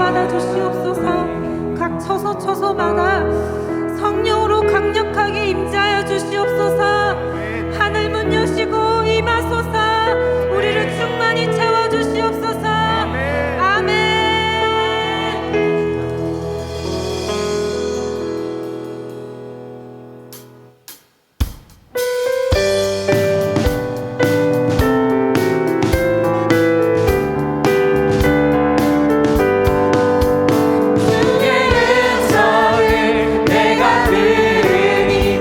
받아 주시옵소서. 각 처소마다 성령으로 강력하게 임재하여 주시옵소서. 하늘 문 여시고 임하소서. 우리를 충만히 채워 주시옵소서. 아멘. 주의 음성을 내가 들으니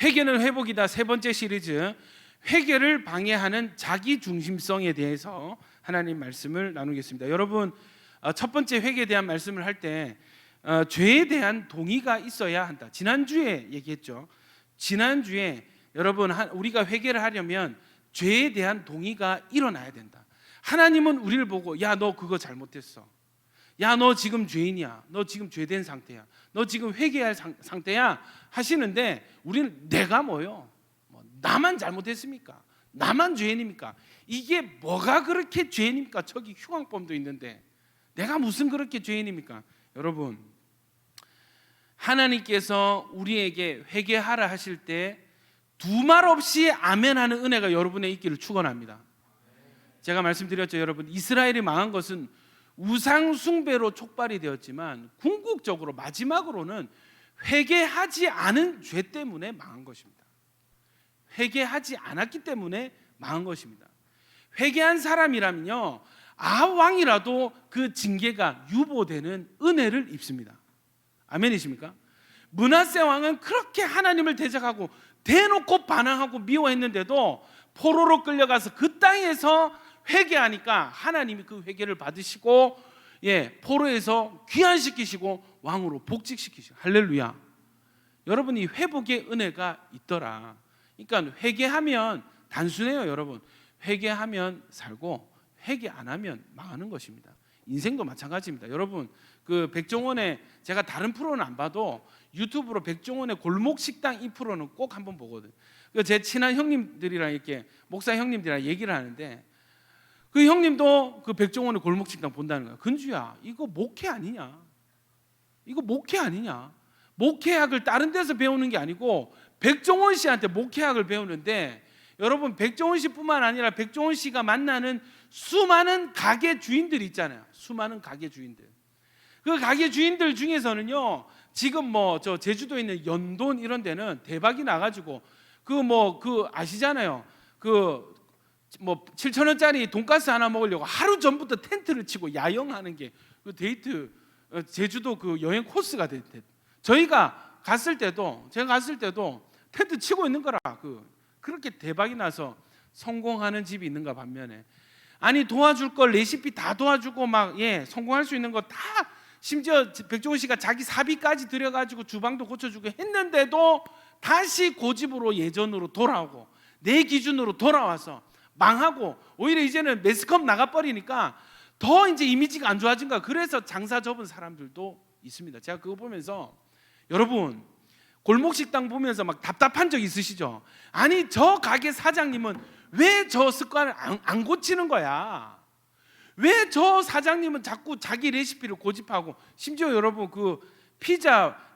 회개는 회복이다 세 번째 시리즈, 회개를 방해하는 자기 중심성에 대해서 하나님 말씀을 나누겠습니다. 여러분, 첫 번째 회개에 대한 말씀을 할 때 죄에 대한 동의가 있어야 한다. 지난주에 얘기했죠. 지난주에 여러분, 우리가 회개를 하려면 죄에 대한 동의가 일어나야 된다. 하나님은 우리를 보고 야, 너 그거 잘못했어. 야, 너 지금 죄인이야. 너 지금 죄된 상태야. 너 지금 회개할 상태야 하시는데, 우리는 내가 뭐요? 나만 잘못했습니까? 나만 죄인입니까? 이게 뭐가 그렇게 죄인입니까? 저기 흉악범도 있는데 내가 무슨 그렇게 죄인입니까? 여러분, 하나님께서 우리에게 회개하라 하실 때 두 말 없이 아멘하는 은혜가 여러분의 있기를 축원합니다. 제가 말씀드렸죠. 여러분, 이스라엘이 망한 것은 우상 숭배로 촉발이 되었지만 궁극적으로 마지막으로는 회개하지 않은 죄 때문에 망한 것입니다. 회개하지 않았기 때문에 망한 것입니다. 회개한 사람이라면요, 아왕이라도 그 징계가 유보되는 은혜를 입습니다. 아멘이십니까? 므낫세 왕은 그렇게 하나님을 대적하고 대놓고 반항하고 미워했는데도 포로로 끌려가서 그 땅에서 회개하니까 하나님이 그 회개를 받으시고 포로에서 귀환시키시고 왕으로 복직시키시고, 할렐루야. 여러분, 이 회복의 은혜가 있더라. 그러니까 회개하면 단순해요. 여러분, 회개하면 살고 회개 안 하면 망하는 것입니다. 인생도 마찬가지입니다. 여러분, 그 백종원의, 제가 다른 프로는 안 봐도 유튜브로 백종원의 골목식당 이 프로는 꼭 한번 보거든요. 제 친한 형님들이랑 이렇게 목사 형님들이랑 얘기를 하는데, 그 형님도 그 백종원의 골목식당 본다는 거야. 근주야, 이거 목회 아니냐? 이거 목회 아니냐? 목회학을 다른 데서 배우는 게 아니고 백종원 씨한테 목회학을 배우는데, 여러분, 백종원 씨뿐만 아니라 백종원 씨가 만나는 수많은 가게 주인들이 있잖아요. 수많은 가게 주인들. 그 가게 주인들 중에서는요, 지금 저 제주도에 있는 연돈 이런 데는 대박이 나가지고 그 아시잖아요. 7,000원짜리 돈가스 하나 먹으려고 하루 전부터 텐트를 치고 야영하는 게 그 데이트, 제주도 그 여행 코스가 됐대. 제가 갔을 때도 텐트 치고 있는 거라. 그렇게 대박이 나서 성공하는 집이 있는가 반면에, 아니 도와줄 걸 레시피 다 도와주고 성공할 수 있는 거 다, 심지어 백종원 씨가 자기 사비까지 들여가지고 주방도 고쳐주고 했는데도 다시 고집으로 예전으로 돌아오고 내 기준으로 돌아와서 망하고, 오히려 이제는 매스컴 나가버리니까 더 이제 이미지가 안 좋아진 거야. 그래서 장사 접은 사람들도 있습니다. 제가 그거 보면서, 여러분, 골목식당 보면서 막 답답한 적 있으시죠? 아니, 저 가게 사장님은 왜 저 습관을 안 고치는 거야? 왜 저 사장님은 자꾸 자기 레시피를 고집하고, 심지어 여러분, 그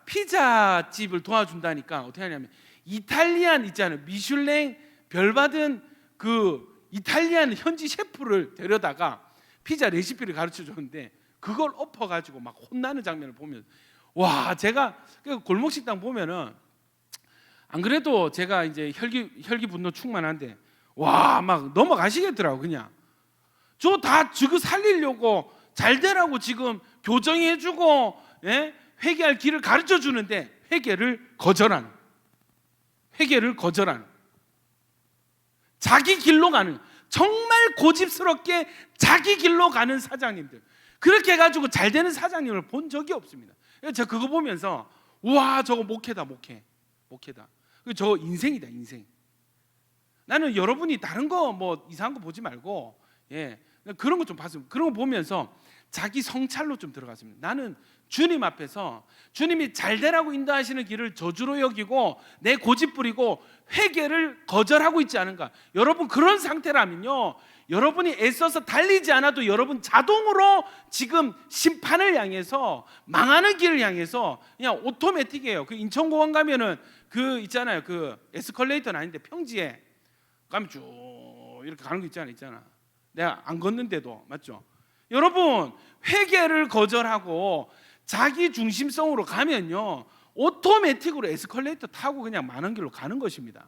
피자집을 도와준다니까 어떻게 하냐면, 이탈리안 있잖아요. 미슐랭 별 받은 그 이탈리안 현지 셰프를 데려다가 피자 레시피를 가르쳐 줬는데, 그걸 엎어가지고 막 혼나는 장면을 보면, 와, 제가 골목식당 보면은, 안 그래도 제가 이제 혈기 분노 충만한데, 와, 막 넘어가시겠더라고. 그냥 저거 살리려고 잘 되라고 지금 교정해주고 회개할 길을 가르쳐 주는데 회개를 거절하는 자기 길로 가는, 정말 고집스럽게 자기 길로 가는 사장님들, 그렇게 해가지고 잘 되는 사장님을 본 적이 없습니다. 제가 그거 보면서, 와, 저거 목회다. 저 인생이다, 인생. 나는 여러분이 다른 거 이상한 거 보지 말고 그런 거 좀 봤으면, 그런 거 보면서 자기 성찰로 좀 들어갔습니다. 나는 주님 앞에서 주님이 잘 되라고 인도하시는 길을 저주로 여기고 내 고집 부리고 회개를 거절하고 있지 않은가. 여러분, 그런 상태라면요, 여러분이 애써서 달리지 않아도 여러분 자동으로 지금 심판을 향해서, 망하는 길을 향해서 그냥 오토매틱이에요. 그 인천공항 가면은 그 있잖아요. 그 에스컬레이터는 아닌데 평지에 가면 쭉 이렇게 가는 거 있잖아. 내가 안 걷는데도, 맞죠? 여러분, 회개를 거절하고 자기 중심성으로 가면요, 오토매틱으로 에스컬레이터 타고 그냥 많은 길로 가는 것입니다.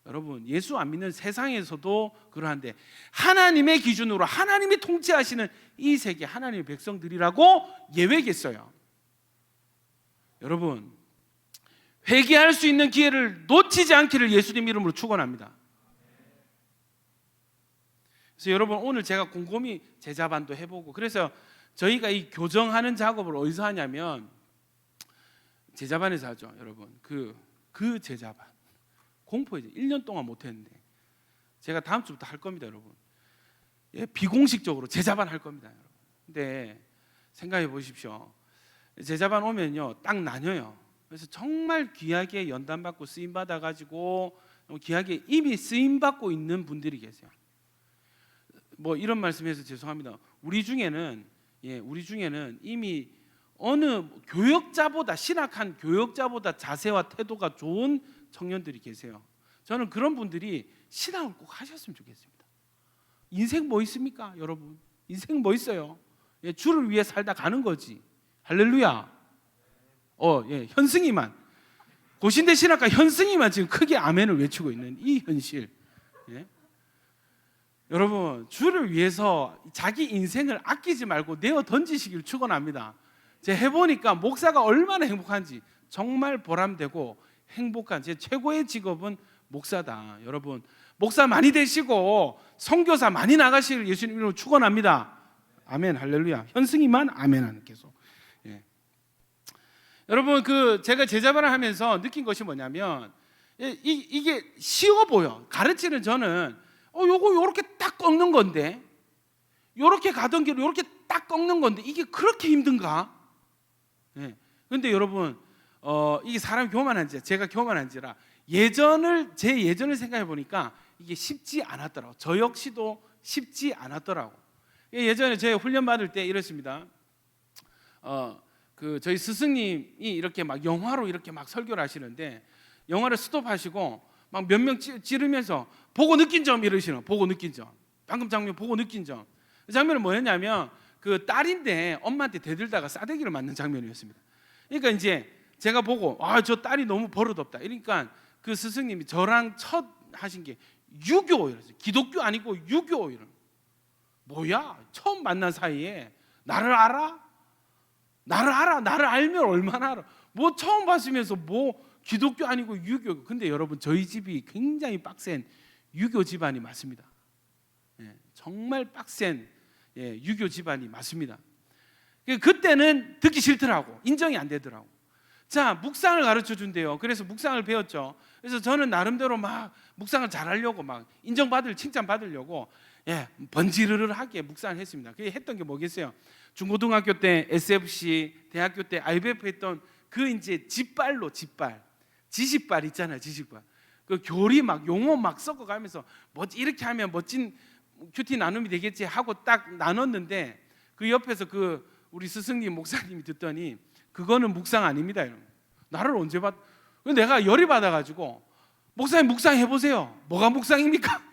여러분, 예수 안 믿는 세상에서도 그러한데, 하나님의 기준으로 하나님이 통치하시는 이 세계 하나님의 백성들이라고 예외겠어요. 여러분, 회개할 수 있는 기회를 놓치지 않기를 예수님 이름으로 축원합니다. 그래서 여러분 오늘 제가 곰곰이 제자반도 해보고, 그래서 저희가 이 교정하는 작업을 어디서 하냐면 제자반에서 하죠. 여러분 그 제자반 공포이죠. 1년 동안 못했는데 제가 다음 주부터 할 겁니다. 여러분 비공식적으로 제자반 할 겁니다. 여러분. 근데 생각해 보십시오. 제자반 오면요 딱 나뉘어요. 그래서 정말 귀하게 연단받고 쓰임받아 가지고 귀하게 이미 쓰임받고 있는 분들이 계세요. 뭐 이런 말씀해서 죄송합니다. 우리 중에는 이미 어느 교역자보다, 신학한 교역자보다 자세와 태도가 좋은 청년들이 계세요. 저는 그런 분들이 신학을 꼭 하셨으면 좋겠습니다. 인생 뭐 있습니까, 여러분? 인생 뭐 있어요? 주를 위해 살다 가는 거지. 할렐루야. 현승이만, 고신대 신학과 현승이만 지금 크게 아멘을 외치고 있는 이 현실. 여러분 주를 위해서 자기 인생을 아끼지 말고 내어 던지시길 축원합니다. 제가 해보니까 목사가 얼마나 행복한지, 정말 보람되고 행복한 제 최고의 직업은 목사다. 여러분 목사 많이 되시고 선교사 많이 나가시길 예수님 이름으로 축원합니다. 아멘 할렐루야. 현승이만 아멘하는 계속. 여러분 제가 제자반을 하면서 느낀 것이 뭐냐면 이게 쉬워 보여. 가르치는 저는 요거 요렇게 딱 꺾는 건데, 요렇게 가던 길을 요렇게 딱 꺾는 건데 이게 그렇게 힘든가? 근데 여러분 이게 사람이 교만한지 제가 교만한지라 제 예전을 생각해 보니까 이게 쉽지 않았더라고. 저 역시도 쉽지 않았더라고. 예전에 제 훈련 받을 때 이랬습니다. 저희 스승님이 이렇게 막 영화로 이렇게 막 설교를 하시는데 영화를 스톱하시고 막 몇 명 찌르면서 보고 느낀 점 이러시는, 보고 느낀 점, 방금 장면 보고 느낀 점. 그 장면은 뭐였냐면 그 딸인데 엄마한테 대들다가 싸대기를 맞는 장면이었습니다. 그러니까 이제 제가 보고 저 딸이 너무 버릇없다. 그러니까 그 스승님이 저랑 첫 하신 게 유교 이랬어요. 기독교 아니고 유교 이런. 뭐야? 처음 만난 사이에 나를 알아? 나를 알면 얼마나 알아? 뭐 처음 봤으면서 뭐 기독교 아니고 유교. 근데 여러분 저희 집이 굉장히 빡센 유교 집안이 맞습니다. 정말 빡센 유교 집안이 맞습니다. 그때는 듣기 싫더라고. 인정이 안 되더라고. 자, 묵상을 가르쳐 준대요. 그래서 묵상을 배웠죠. 그래서 저는 나름대로 막 묵상을 잘하려고 막 칭찬받으려고 번지르르하게 묵상을 했습니다. 그게 했던 게 뭐겠어요? 중고등학교 때 SFC, 대학교 때 IBF 했던 그 이제 지식발 있잖아요. 지식발. 그 교리 막 용어 막 섞어가면서 이렇게 하면 멋진 큐티 나눔이 되겠지 하고 딱 나눴는데 그 옆에서 우리 스승님 목사님이 듣더니 그거는 묵상 아닙니다. 이런. 나를 언제 봤? 내가 열이 받아가지고 목사님 묵상 해보세요. 뭐가 묵상입니까?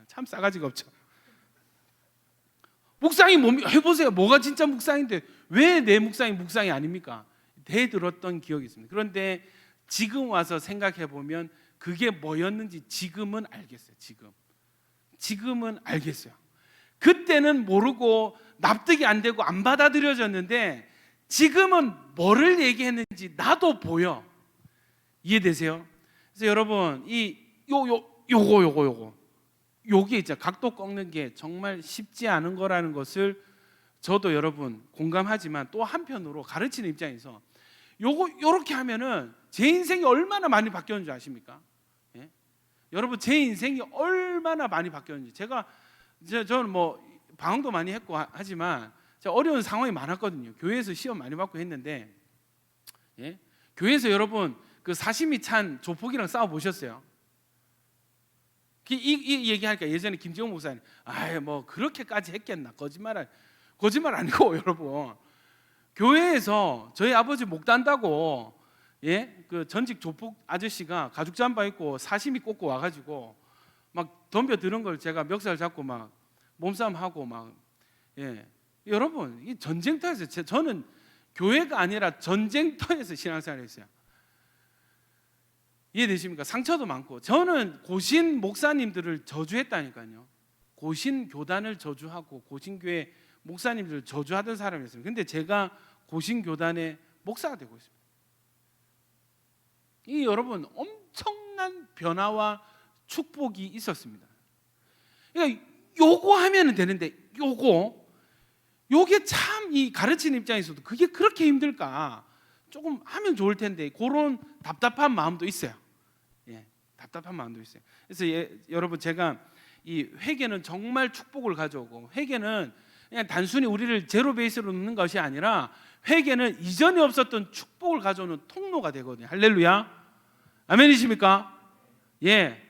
참 싸가지가 없죠. 묵상이 해보세요. 뭐가 진짜 묵상인데 왜 내 묵상이 아닙니까? 대들었던 기억이 있습니다. 그런데 지금 와서 생각해 보면 그게 뭐였는지 지금은 알겠어요. 지금은 알겠어요. 그때는 모르고 납득이 안 되고 안 받아들여졌는데 지금은 뭐를 얘기했는지 나도 보여. 이해되세요? 그래서 여러분 요게 이제 각도 꺾는 게 정말 쉽지 않은 거라는 것을 저도 여러분 공감하지만 또 한편으로 가르치는 입장에서 요렇게 하면은 제 인생이 얼마나 많이 바뀌었는지 아십니까? 여러분 제 인생이 얼마나 많이 바뀌었는지 저는 뭐 방황도 많이 했고 하지만 제가 어려운 상황이 많았거든요. 교회에서 시험 많이 받고 했는데 교회에서 여러분 그 사심이 찬 조폭이랑 싸워 보셨어요? 이 얘기하니까 예전에 김지영 목사님 뭐 그렇게까지 했겠나? 거짓말 아니고 여러분 교회에서 저희 아버지 목 단다고 그 전직 조폭 아저씨가 가죽 잠바 입고 사심이 꽂고 와가지고 막 덤벼드는 걸 제가 멱살 잡고 막 몸싸움 하고 막 여러분 이 전쟁터에서 저는 교회가 아니라 전쟁터에서 신앙생활을 했어요. 이해되십니까? 상처도 많고 저는 고신 목사님들을 저주했다니까요. 고신 교단을 저주하고 고신교회 목사님들을 저주하던 사람이었습니다. 근데 제가 고신 교단의 목사가 되고 있습니다. 이 여러분 엄청난 변화와 축복이 있었습니다. 그러니까 요거 하면 되는데 요게 참 이 가르치는 입장에서도 그게 그렇게 힘들까? 조금 하면 좋을 텐데 그런 답답한 마음도 있어요. 예, 답답한 마음도 있어요. 그래서 여러분 제가 이 회개는 정말 축복을 가져오고 회개는 그냥 단순히 우리를 제로 베이스로 놓는 것이 아니라 회개는 이전에 없었던 축복을 가져오는 통로가 되거든요. 할렐루야. 아멘이십니까? 예.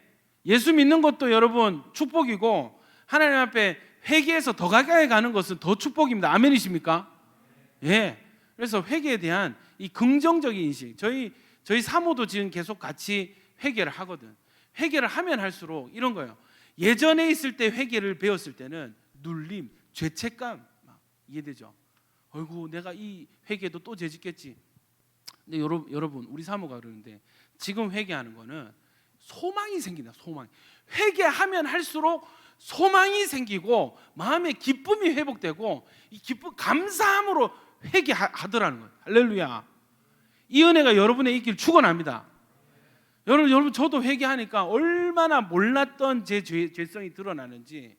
예수 믿는 것도 여러분 축복이고 하나님 앞에 회개해서 더 가까이 가는 것은 더 축복입니다. 아멘이십니까? 예. 그래서 회개에 대한 이 긍정적인 인식. 저희 사모도 지금 계속 같이 회개를 하거든. 회개를 하면 할수록 이런 거예요. 예전에 있을 때 회개를 배웠을 때는 눌림, 죄책감 막 이해되죠? 어이구 내가 이 회개도 또 죄짓겠지. 근데 여러분 우리 사모가 그러는데 지금 회개하는 거는 소망이 생긴다. 소망. 회개하면 할수록 소망이 생기고 마음의 기쁨이 회복되고 이 기쁨 감사함으로 회개하더라는 거예요. 할렐루야. 이 은혜가 여러분의 있길 축원합니다. 여러분 저도 회개하니까 얼마나 몰랐던 제 죄성이 드러나는지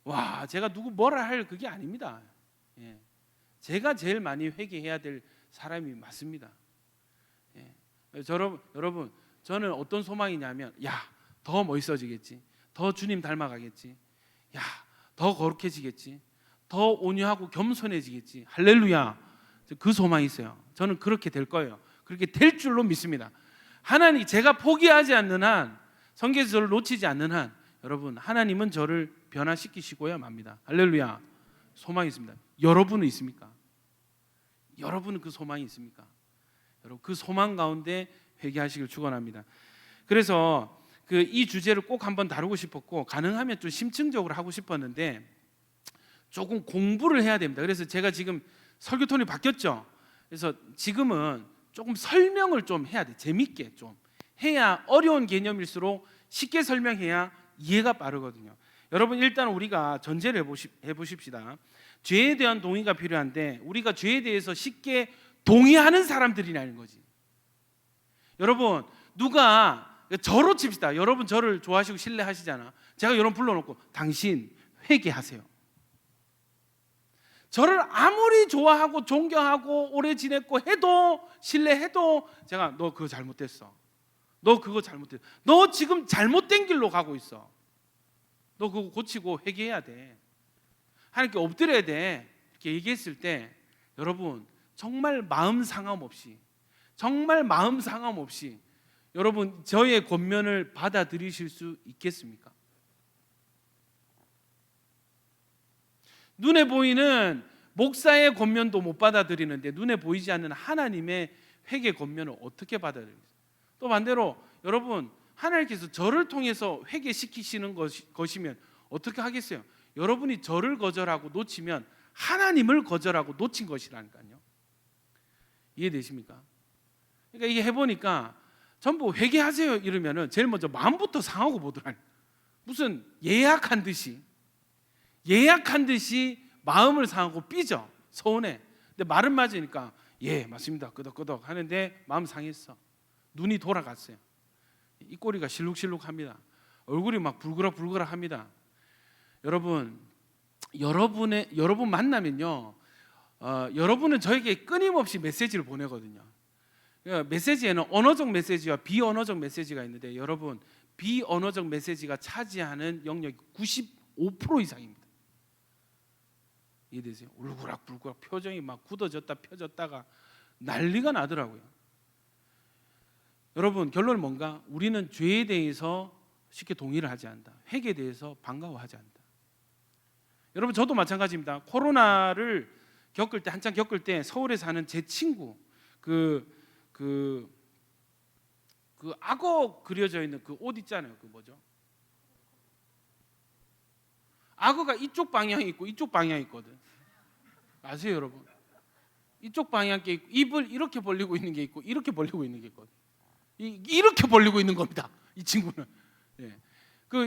와 제가 누구 뭐라 할 그게 아닙니다. 예. 제가 제일 많이 회개해야 될 사람이 맞습니다. 예. 여러분 저는 어떤 소망이냐면 더 멋있어지겠지. 더 주님 닮아가겠지. 더 거룩해지겠지. 더 온유하고 겸손해지겠지. 할렐루야. 그 소망이 있어요. 저는 그렇게 될 거예요. 그렇게 될 줄로 믿습니다. 하나님 제가 포기하지 않는 한 성경에서 저를 놓치지 않는 한 여러분 하나님은 저를 변화시키시고야 맙니다. 할렐루야. 소망이 있습니다. 여러분은 있습니까? 여러분은 그 소망이 있습니까? 여러분 그 소망 가운데 회개하시길 축원합니다. 그래서 이 주제를 꼭 한번 다루고 싶었고 가능하면 좀 심층적으로 하고 싶었는데 조금 공부를 해야 됩니다. 그래서 제가 지금 설교 톤이 바뀌었죠. 그래서 지금은 조금 설명을 좀 해야 돼. 재밌게 좀 해야 어려운 개념일수록 쉽게 설명해야 이해가 빠르거든요. 여러분 일단 우리가 전제를 해보십시다. 죄에 대한 동의가 필요한데 우리가 죄에 대해서 쉽게 동의하는 사람들이라는 거지. 여러분 누가 저로 칩시다. 여러분 저를 좋아하시고 신뢰하시잖아. 제가 여러분 불러놓고 당신 회개하세요. 저를 아무리 좋아하고 존경하고 오래 지냈고 해도 신뢰해도 제가 너 그거 잘못됐어. 너 그거 잘못됐어. 너 지금 잘못된 길로 가고 있어. 너 그거 고치고 회개해야 돼. 하나님께 엎드려야 돼. 이렇게 얘기했을 때 여러분 정말 마음 상함 없이 여러분 저의 권면을 받아들이실 수 있겠습니까? 눈에 보이는 목사의 권면도 못 받아들이는데 눈에 보이지 않는 하나님의 회개 권면을 어떻게 받아들이겠어요? 또 반대로 여러분 하나님께서 저를 통해서 회개시키시는 것이면 어떻게 하겠어요? 여러분이 저를 거절하고 놓치면 하나님을 거절하고 놓친 것이라니까요. 이해되십니까? 그러니까 이게 해보니까 전부 회개하세요 이러면은 제일 먼저 마음부터 상하고 보더라니. 무슨 예약한 듯이 마음을 상하고 삐져 서운해. 근데 말은 맞으니까 예 맞습니다 끄덕끄덕 하는데 마음 상했어. 눈이 돌아갔어요. 입꼬리가 실룩실룩합니다. 얼굴이 막 불그락불그락합니다. 여러분 만나면요 여러분은 저에게 끊임없이 메시지를 보내거든요. 메시지에는 언어적 메시지와 비언어적 메시지가 있는데 여러분 비언어적 메시지가 차지하는 영역이 95% 이상입니다. 이해되세요? 울그락불그락 표정이 막 굳어졌다 펴졌다가 난리가 나더라고요. 여러분 결론은 뭔가? 우리는 죄에 대해서 쉽게 동의를 하지 않는다. 회개에 대해서 반가워하지 않는다. 여러분 저도 마찬가지입니다. 코로나를 한창 겪을 때 서울에 사는 제 친구 그 악어 그려져 있는 그 옷 있잖아요. 그 뭐죠? 악어가 이쪽 방향이 있고 이쪽 방향이 있거든. 아세요, 여러분? 이쪽 방향 게 있고 입을 이렇게 벌리고 있는 게 있고 이렇게 벌리고 있는 게 있거든. 이렇게 벌리고 있는 겁니다. 이 친구는. 예.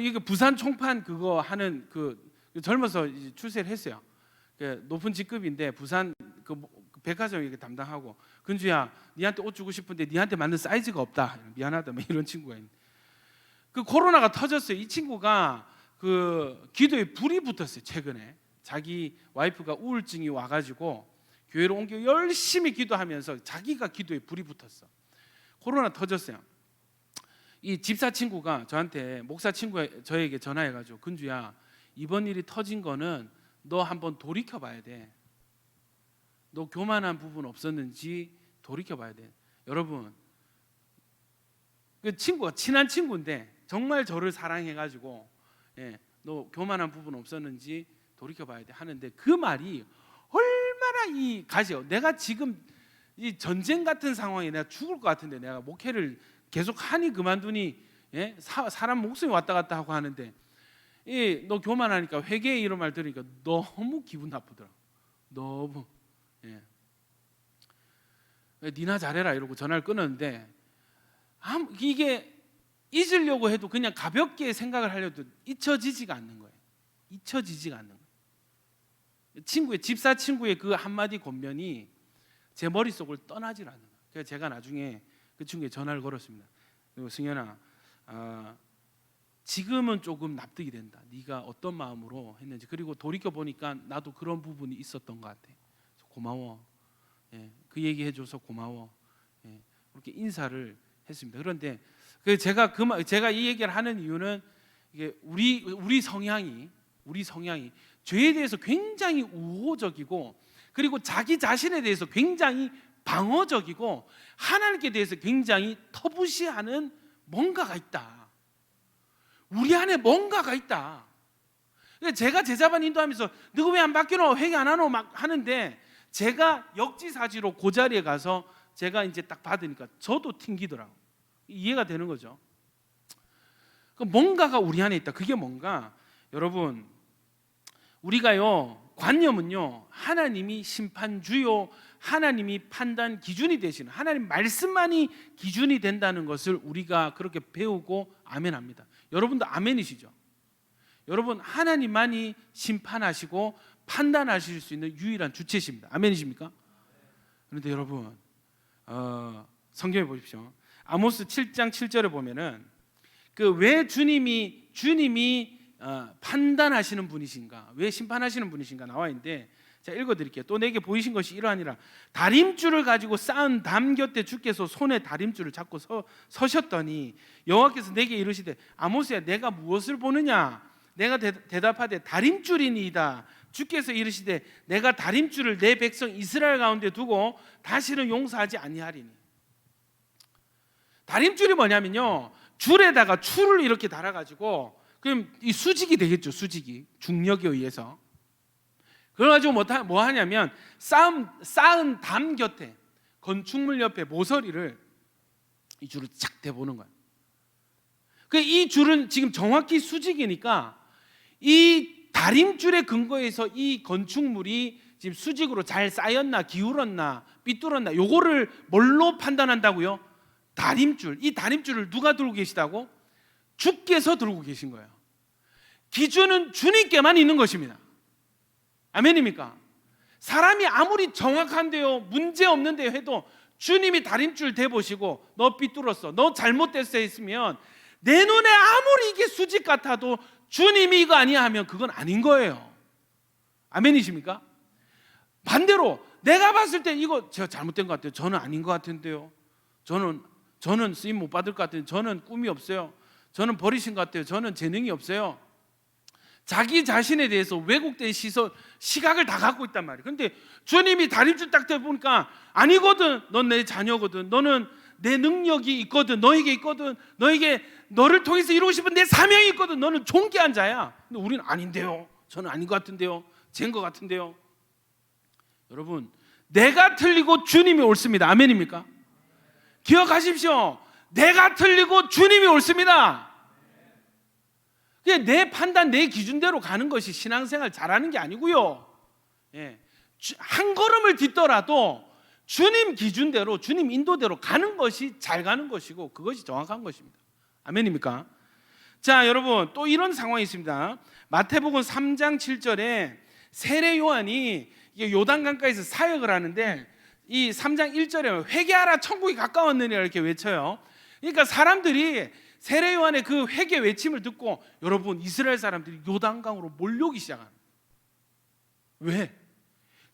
이거 부산 총판 그거 하는 젊어서 이제 출세를 했어요. 높은 직급인데 부산 백화점 이렇게 담당하고, 근주야 니한테 옷 주고 싶은데 니한테 맞는 사이즈가 없다, 미안하다, 뭐 이런 친구가 있는. 그 코로나가 터졌어요. 이 친구가 그 기도에 불이 붙었어요. 최근에 자기 와이프가 우울증이 와가지고 교회로 옮겨 열심히 기도하면서 자기가 기도에 불이 붙었어. 코로나 터졌어요. 이 집사 친구가 저한테, 목사 친구가 저에게 전화해가지고, 근주야 이번 일이 터진 거는 너 한번 돌이켜봐야 돼. 너 교만한 부분 없었는지 돌이켜봐야 돼. 여러분, 그 친구가 친한 친구인데 정말 저를 사랑해가지고, 너 교만한 부분 없었는지 돌이켜봐야 돼 하는데, 그 말이 얼마나 이 가시요. 내가 지금 이 전쟁 같은 상황에 내가 죽을 것 같은데 내가 목회를 계속 하니 그만두니, 사람 목숨이 왔다 갔다 하고 하는데, 너 교만하니까 회개해 이런 말 들으니까 너무 기분 나쁘더라. 너무. 니나 잘해라 이러고 전화를 끊었는데, 이게 잊으려고 해도 그냥 가볍게 생각을 하려도 잊혀지지가 않는 거예요. 잊혀지지가 않는 거예요. 친구의, 집사 친구의 그 한마디 권면이 제 머릿속을 떠나질 않는 거예요. 그래서 제가 나중에 그 친구에 전화를 걸었습니다. 그리고 승현아, 지금은 조금 납득이 된다. 네가 어떤 마음으로 했는지. 그리고 돌이켜 보니까 나도 그런 부분이 있었던 것 같아. 고마워. 그 얘기 해줘서 고마워. 그렇게 인사를 했습니다. 그런데 제가 이 얘기를 하는 이유는, 이게 우리 성향이 죄에 대해서 굉장히 우호적이고, 그리고 자기 자신에 대해서 굉장히 방어적이고, 하나님께 대해서 굉장히 터부시하는 뭔가가 있다. 우리 안에 뭔가가 있다. 제가 제자반 인도하면서 너가 왜 안 바뀌노? 회개 안 하노? 막 하는데, 제가 역지사지로 그 자리에 가서 제가 이제 딱 받으니까 저도 튕기더라고. 이해가 되는 거죠. 뭔가가 우리 안에 있다. 그게 뭔가, 여러분, 우리가요, 관념은요, 하나님이 심판주요, 하나님이 판단 기준이 되시는, 하나님 말씀만이 기준이 된다는 것을 우리가 그렇게 배우고 아멘합니다. 여러분도 아멘이시죠? 여러분, 하나님만이 심판하시고 판단하실 수 있는 유일한 주체십니다. 아멘이십니까? 그런데 여러분, 성경에 보십시오. 아모스 7장 7절에 보면은, 그 왜 주님이 판단하시는 분이신가, 왜 심판하시는 분이신가 나와 있는데, 제가 읽어드릴게요. 또 내게 보이신 것이 이러하니라. 다림줄을 가지고 쌓은 담 곁에 주께서 손에 다림줄을 잡고 서셨더니 여호와께서 내게 이르시되, 아모스야 내가 무엇을 보느냐? 내가 대답하되 다림줄이니이다. 주께서 이르시되, 내가 다림줄을 내 백성 이스라엘 가운데 두고 다시는 용서하지 아니하리니. 다림줄이 뭐냐면요, 줄에다가 줄을 이렇게 달아가지고, 그럼 이 수직이 되겠죠. 수직이 중력에 의해서. 그래가지고 뭐 하냐면, 쌓은 담 곁에, 건축물 옆에 모서리를 이 줄을 착 대보는 거예요. 이 줄은 지금 정확히 수직이니까 이 다림줄에 근거해서 이 건축물이 지금 수직으로 잘 쌓였나 기울었나 삐뚤었나, 요거를 뭘로 판단한다고요? 다림줄. 이 다림줄을 누가 들고 계시다고? 주께서 들고 계신 거예요. 기준은 주님께만 있는 것입니다. 아멘입니까? 사람이 아무리 정확한데요, 문제 없는데요 해도 주님이 다림줄 대보시고, 너 삐뚤었어, 너 잘못됐어 했으면, 내 눈에 아무리 이게 수직 같아도 주님이 이거 아니야 하면 그건 아닌 거예요. 아멘이십니까? 반대로 내가 봤을 때 이거 제가 잘못된 것 같아요. 저는 아닌 것 같은데요. 저는 쓰임 못 받을 것 같은데, 저는 꿈이 없어요. 저는 버리신 것 같아요. 저는 재능이 없어요. 자기 자신에 대해서 왜곡된 시각을 다 갖고 있단 말이에요. 그런데 주님이 다림줄 딱 대보니까, 아니거든, 넌 내 자녀거든, 너는 내 능력이 있거든, 너에게 있거든, 너를 통해서 이루고 싶은 내 사명이 있거든, 너는 존귀한 자야. 근데 우리는 아닌데요, 저는 아닌 것 같은데요, 쟨 것 같은데요. 여러분, 내가 틀리고 주님이 옳습니다. 아멘입니까? 기억하십시오. 내가 틀리고 주님이 옳습니다. 내 판단, 내 기준대로 가는 것이 신앙생활 잘하는 게 아니고요. 한 걸음을 딛더라도 주님 기준대로, 주님 인도대로 가는 것이 잘 가는 것이고, 그것이 정확한 것입니다. 아멘입니까? 자, 여러분, 또 이런 상황이 있습니다. 마태복음 3장 7절에 세례 요한이 요단강가에서 사역을 하는데, 이 3장 1절에 회개하라 천국이 가까웠느니라 이렇게 외쳐요. 그러니까 사람들이 세례 요한의 그 회개 외침을 듣고 여러분 이스라엘 사람들이 요단강으로 몰려오기 시작합니다. 왜?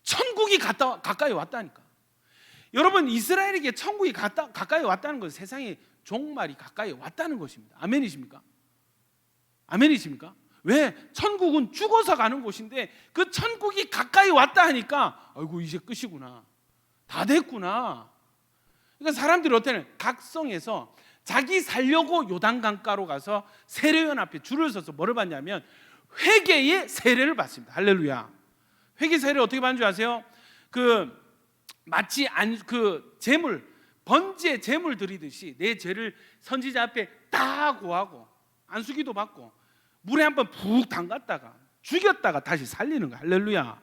천국이 가까이 왔다니까. 여러분 이스라엘에게 천국이 가까이 왔다는 것은 세상의 종말이 가까이 왔다는 것입니다. 아멘이십니까? 아멘이십니까? 왜? 천국은 죽어서 가는 곳인데 그 천국이 가까이 왔다 하니까 아이고 이제 끝이구나, 다 됐구나. 그러니까 사람들이 어때는 각성해서 자기 살려고 요단강가로 가서 세례요한 앞에 줄을 서서 뭐를 받냐면 회개의 세례를 받습니다. 할렐루야. 회개 세례를 어떻게 받는 줄 아세요? 마치 재물, 번제 재물 드리듯이 내 죄를 선지자 앞에 다 고하고 안수기도 받고 물에 한번 푹 담갔다가 죽였다가 다시 살리는 거야. 할렐루야.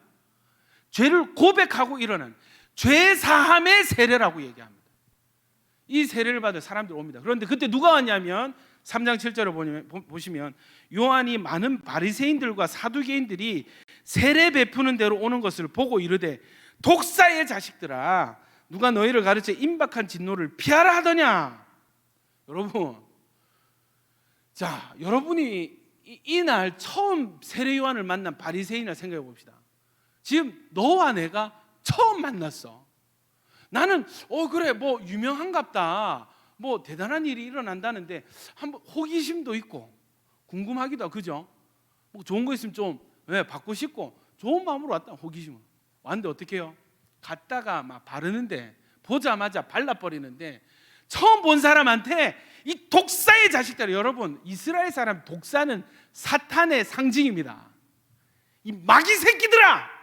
죄를 고백하고 일어나는 죄 사함의 세례라고 얘기합니다. 이 세례를 받을 사람들 옵니다. 그런데 그때 누가 왔냐면 3장 7절을 보시면 요한이 많은 바리새인들과 사두개인들이 세례 베푸는 대로 오는 것을 보고 이르되 독사의 자식들아 누가 너희를 가르쳐 임박한 진노를 피하라 하더냐. 여러분, 자, 여러분이 이날 처음 세례 요한을 만난 바리새인을 생각해 봅시다. 지금 너와 내가 처음 만났어. 나는 그래 뭐 유명한갑다, 뭐 대단한 일이 일어난다는데 한번 호기심도 있고 궁금하기도 하고, 그죠? 뭐 좋은 거 있으면 좀 받고 싶고 좋은 마음으로 왔다. 호기심은 왔는데 어떻게 해요? 갔다가 막 바르는데 보자마자 발라버리는데 처음 본 사람한테 이 독사의 자식들, 여러분 이스라엘 사람 독사는 사탄의 상징입니다. 이 마귀 새끼들아.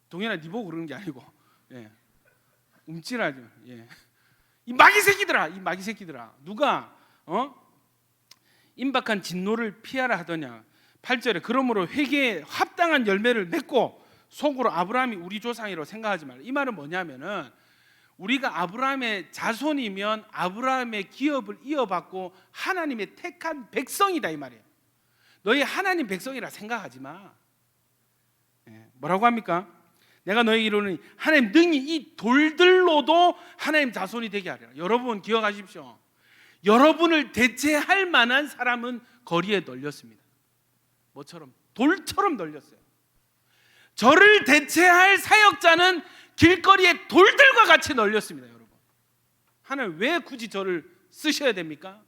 동현아 네 보고 그러는 게 아니고 움찔하죠. 이 마귀 새끼들아, 이 마귀 새끼들아. 누가 임박한 진노를 피하라 하더냐. 8절에 그러므로 회개에 합당한 열매를 맺고 속으로 아브라함이 우리 조상이라고 생각하지 말라. 이 말은 뭐냐면은 우리가 아브라함의 자손이면 아브라함의 기업을 이어받고 하나님의 택한 백성이다 이 말이에요. 너희 하나님 백성이라 생각하지 마. 뭐라고 합니까? 내가 너희 이루니 하나님 능히 이 돌들로도 하나님 자손이 되게 하리라. 여러분 기억하십시오. 여러분을 대체할 만한 사람은 거리에 널렸습니다. 뭐처럼? 돌처럼 널렸어요. 저를 대체할 사역자는 길거리에 돌들과 같이 널렸습니다. 여러분, 하나님 왜 굳이 저를 쓰셔야 됩니까?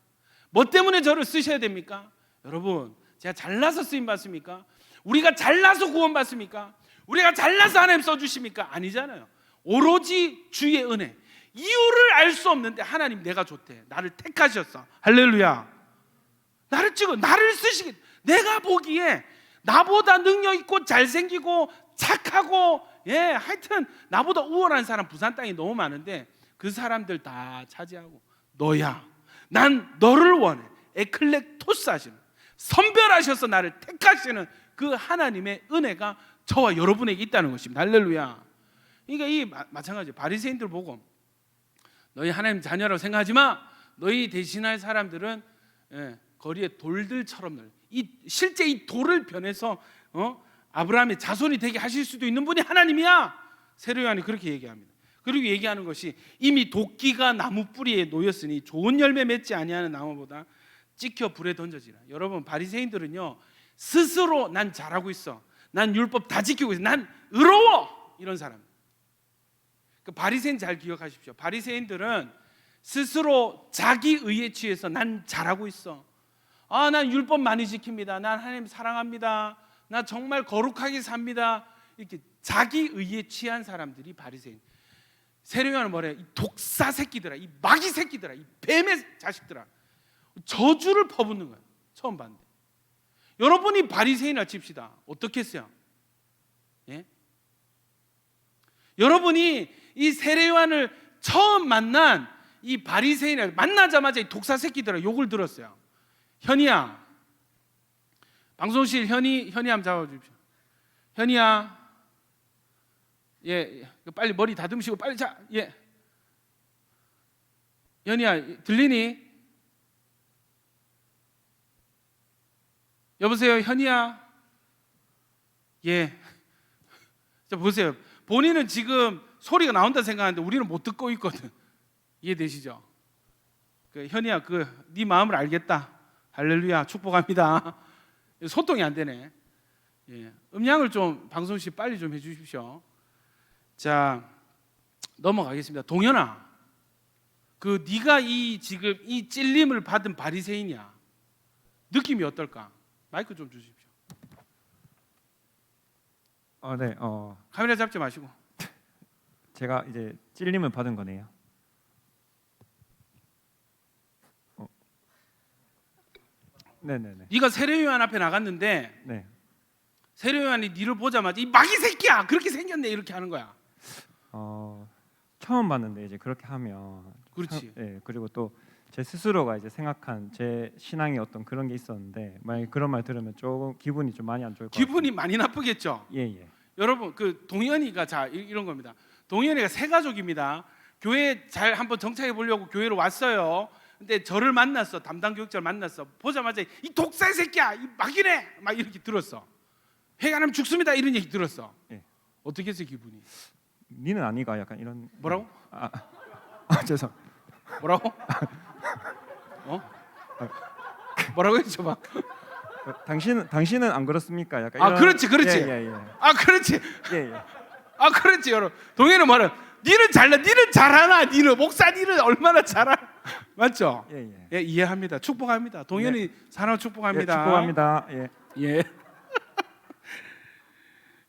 뭐 때문에 저를 쓰셔야 됩니까? 여러분, 제가 잘나서 쓰임 받습니까? 우리가 잘나서 구원 받습니까? 우리가 잘나서 하나님 써주십니까? 아니잖아요. 오로지 주의 은혜. 이유를 알 수 없는데 하나님 내가 좋대, 나를 택하셨어. 할렐루야. 나를 찍어, 나를 쓰시겠. 내가 보기에 나보다 능력 있고 잘생기고 착하고 하여튼 나보다 우월한 사람 부산 땅에 너무 많은데 그 사람들 다 차지하고 너야, 난 너를 원해. 에클렉토스 하시는, 선별하셔서 나를 택하시는 그 하나님의 은혜가 저와 여러분에게 있다는 것입니다. 할렐루야. 그러니까 이 마찬가지 바리새인들 보고 너희 하나님 자녀라고 생각하지 마. 너희 대신할 사람들은 거리에 돌들처럼 널. 실제 이 돌을 변해서 아브라함의 자손이 되게 하실 수도 있는 분이 하나님이야. 세례 요한이 그렇게 얘기합니다. 그리고 얘기하는 것이 이미 도끼가 나무 뿌리에 놓였으니 좋은 열매 맺지 아니하는 나무보다 찍혀 불에 던져지라. 여러분 바리새인들은요 스스로 난 잘하고 있어, 난 율법 다 지키고 있어, 난 의로워, 이런 사람. 그 바리새인 잘 기억하십시오. 바리새인들은 스스로 자기 의에 취해서 난 잘하고 있어, 난 율법 많이 지킵니다, 난 하나님 사랑합니다, 나 정말 거룩하게 삽니다, 이렇게 자기 의에 취한 사람들이 바리새인. 세례 요한은 뭐래? 이 독사 새끼들아, 이 마귀 새끼들아, 이 뱀의 자식들아, 저주를 퍼붓는 거예요. 처음 봤는데. 여러분이 바리새인을 칩시다. 어떻겠어요? 여러분이 이 세례 요한을 처음 만난 이 바리새인을 만나자마자 이 독사 새끼들아 욕을 들었어요. 현이야, 방송실 현이 한번 잡아주십시오. 현이야, 빨리 머리 다듬으시고 빨리 자. 현이야, 들리니? 여보세요, 현이야. 자 보세요. 본인은 지금 소리가 나온다 생각하는데 우리는 못 듣고 있거든. 이해되시죠? 그 현이야, 네 마음을 알겠다. 할렐루야, 축복합니다. 소통이 안 되네. 예, 음량을 좀 방송 씨 빨리 좀 해주십시오. 자 넘어가겠습니다. 동현아, 네가 지금 이 찔림을 받은 바리새인이야. 느낌이 어떨까? 마이크 좀 주십시오. 네. 카메라 잡지 마시고. 제가 이제 찔림을 받은 거네요. 네네네. 네가 세례요한 앞에 나갔는데 네. 세례요한이 네를 보자마자 이 마귀 새끼야 그렇게 생겼네 이렇게 하는 거야. 처음 봤는데 이제 그렇게 하면 그렇지. 네. 그리고 또 제 스스로가 이제 생각한 제 신앙의 어떤 그런 게 있었는데 만약 그런 말 들으면 조금 기분이 좀 많이 안 좋을 것 같아요. 기분이 많이 나쁘겠죠. 예. 여러분 동현이가 이런 겁니다. 동현이가 새 가족입니다. 교회 잘 한번 정착해 보려고 교회로 왔어요. 근데 저를 만났어. 담당 교육자를 만났어. 보자마자 이 독사의 새끼야, 이 마귀네, 막 이렇게 들었어. 회개 안 하면 죽습니다 이런 얘기 들었어. 예. 어떻게 했어 기분이? 니는 아니가 약간 이런. 뭐라고? 죄송. 뭐라고? 뭐라고 했죠 막? 당신은 안 그렇습니까? 약간 이런. 그렇지. 예. 그렇지. 예. 그렇지 여러분. 동현은 말은 니는 잘나, 니는 잘하나, 니는 목사, 니는 얼마나 잘하, 맞죠? 예. 이해합니다. 축복합니다. 동현이 사랑 축복합니다. 예, 축복합니다. 예.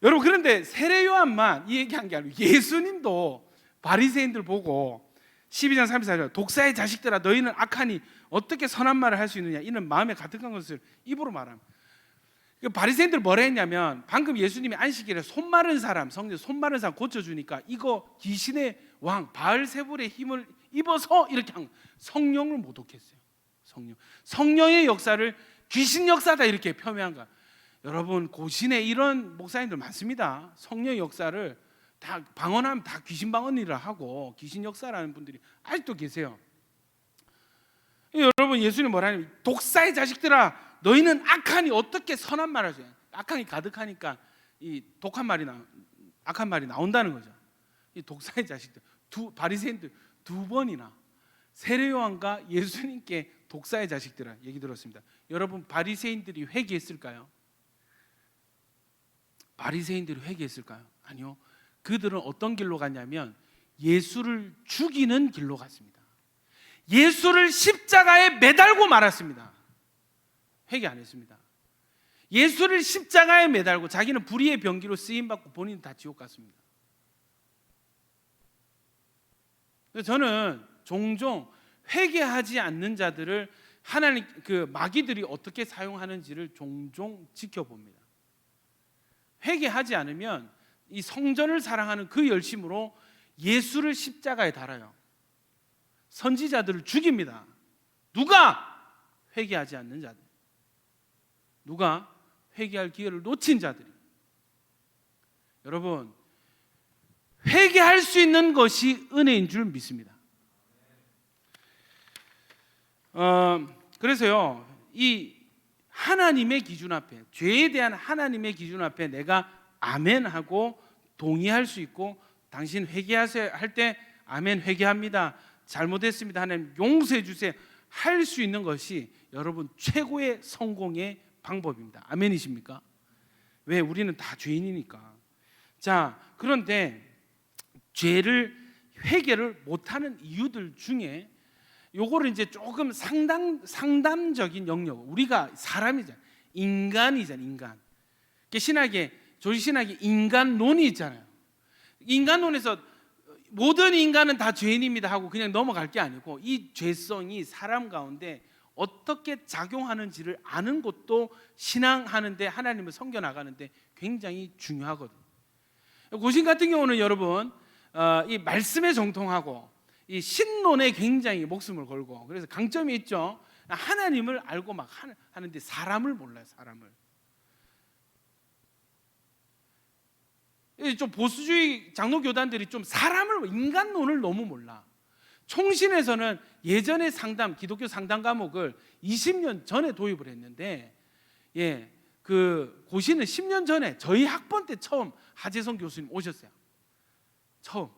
여러분 그런데 세례 요한만 이 얘기한 게 아니고 예수님도 바리새인들 보고 12장 34절 독사의 자식들아 너희는 악하니 어떻게 선한 말을 할 수 있느냐 이는 마음에 가득한 것을 입으로 말함. 바리새인들 뭐라 했냐면 방금 예수님이 안식일에 손 마른 사람 성령 손 마른 사람 고쳐주니까 이거 귀신의 왕 바알세불의 힘을 입어서 이렇게 한 성령을 모독했어요. 성령의 역사를 귀신 역사다 이렇게 폄훼한 거야. 여러분 고신에 이런 목사님들 많습니다. 성령의 역사를 다 방언하면 다 귀신 방언이라 하고 귀신 역사라는 분들이 아직도 계세요. 여러분 예수님 뭐라냐면 독사의 자식들아 너희는 악하니 어떻게 선한 말을 하지? 악함이 가득하니까 이 악한 말이 나온다는 거죠. 이 독사의 자식들 바리새인들 두 번이나 세례 요한과 예수님께 독사의 자식들아 얘기 들었습니다. 여러분 바리새인들이 회개했을까요? 바리새인들이 회개했을까요? 아니요. 그들은 어떤 길로 갔냐면 예수를 죽이는 길로 갔습니다. 예수를 십자가에 매달고 말았습니다. 회개 안 했습니다. 예수를 십자가에 매달고 자기는 불의의 병기로 쓰임받고 본인은 다 지옥 갔습니다. 저는 종종 회개하지 않는 자들을 하나님 마귀들이 어떻게 사용하는지를 종종 지켜봅니다. 회개하지 않으면 이 성전을 사랑하는 그 열심으로 예수를 십자가에 달아요. 선지자들을 죽입니다. 누가? 회개하지 않는 자들. 누가? 회개할 기회를 놓친 자들이. 여러분 회개할 수 있는 것이 은혜인 줄 믿습니다. 그래서요 이 하나님의 기준 앞에 죄에 대한 하나님의 기준 앞에 내가 아멘하고 동의할 수 있고 당신 회개하세요 할 때 아멘 회개합니다. 잘못했습니다. 하나님 용서해 주세요. 할 수 있는 것이 여러분 최고의 성공의 방법입니다. 아멘이십니까? 왜? 우리는 다 죄인이니까. 자, 그런데 회개를 못하는 이유들 중에 요거를 이제 조금 상담적인 영역. 우리가 사람이잖아요. 인간이잖아요. 인간. 신학의 조지신학의 인간론이 있잖아요. 인간론에서 모든 인간은 다 죄인입니다 하고 그냥 넘어갈 게 아니고 이 죄성이 사람 가운데 어떻게 작용하는지를 아는 것도 신앙하는데 하나님을 섬겨나가는데 굉장히 중요하거든요. 고신 같은 경우는 여러분 이 말씀에 정통하고 이 신론에 굉장히 목숨을 걸고 그래서 강점이 있죠. 하나님을 알고 막 하는데 사람을 몰라요. 사람을. 좀 보수주의 장로교단들이 좀 사람을 인간론을 너무 몰라. 총신에서는 예전의 기독교 상담 과목을 20년 전에 도입을 했는데 그 고시는 10년 전에 저희 학번 때 처음 하재성 교수님 오셨어요. 처음.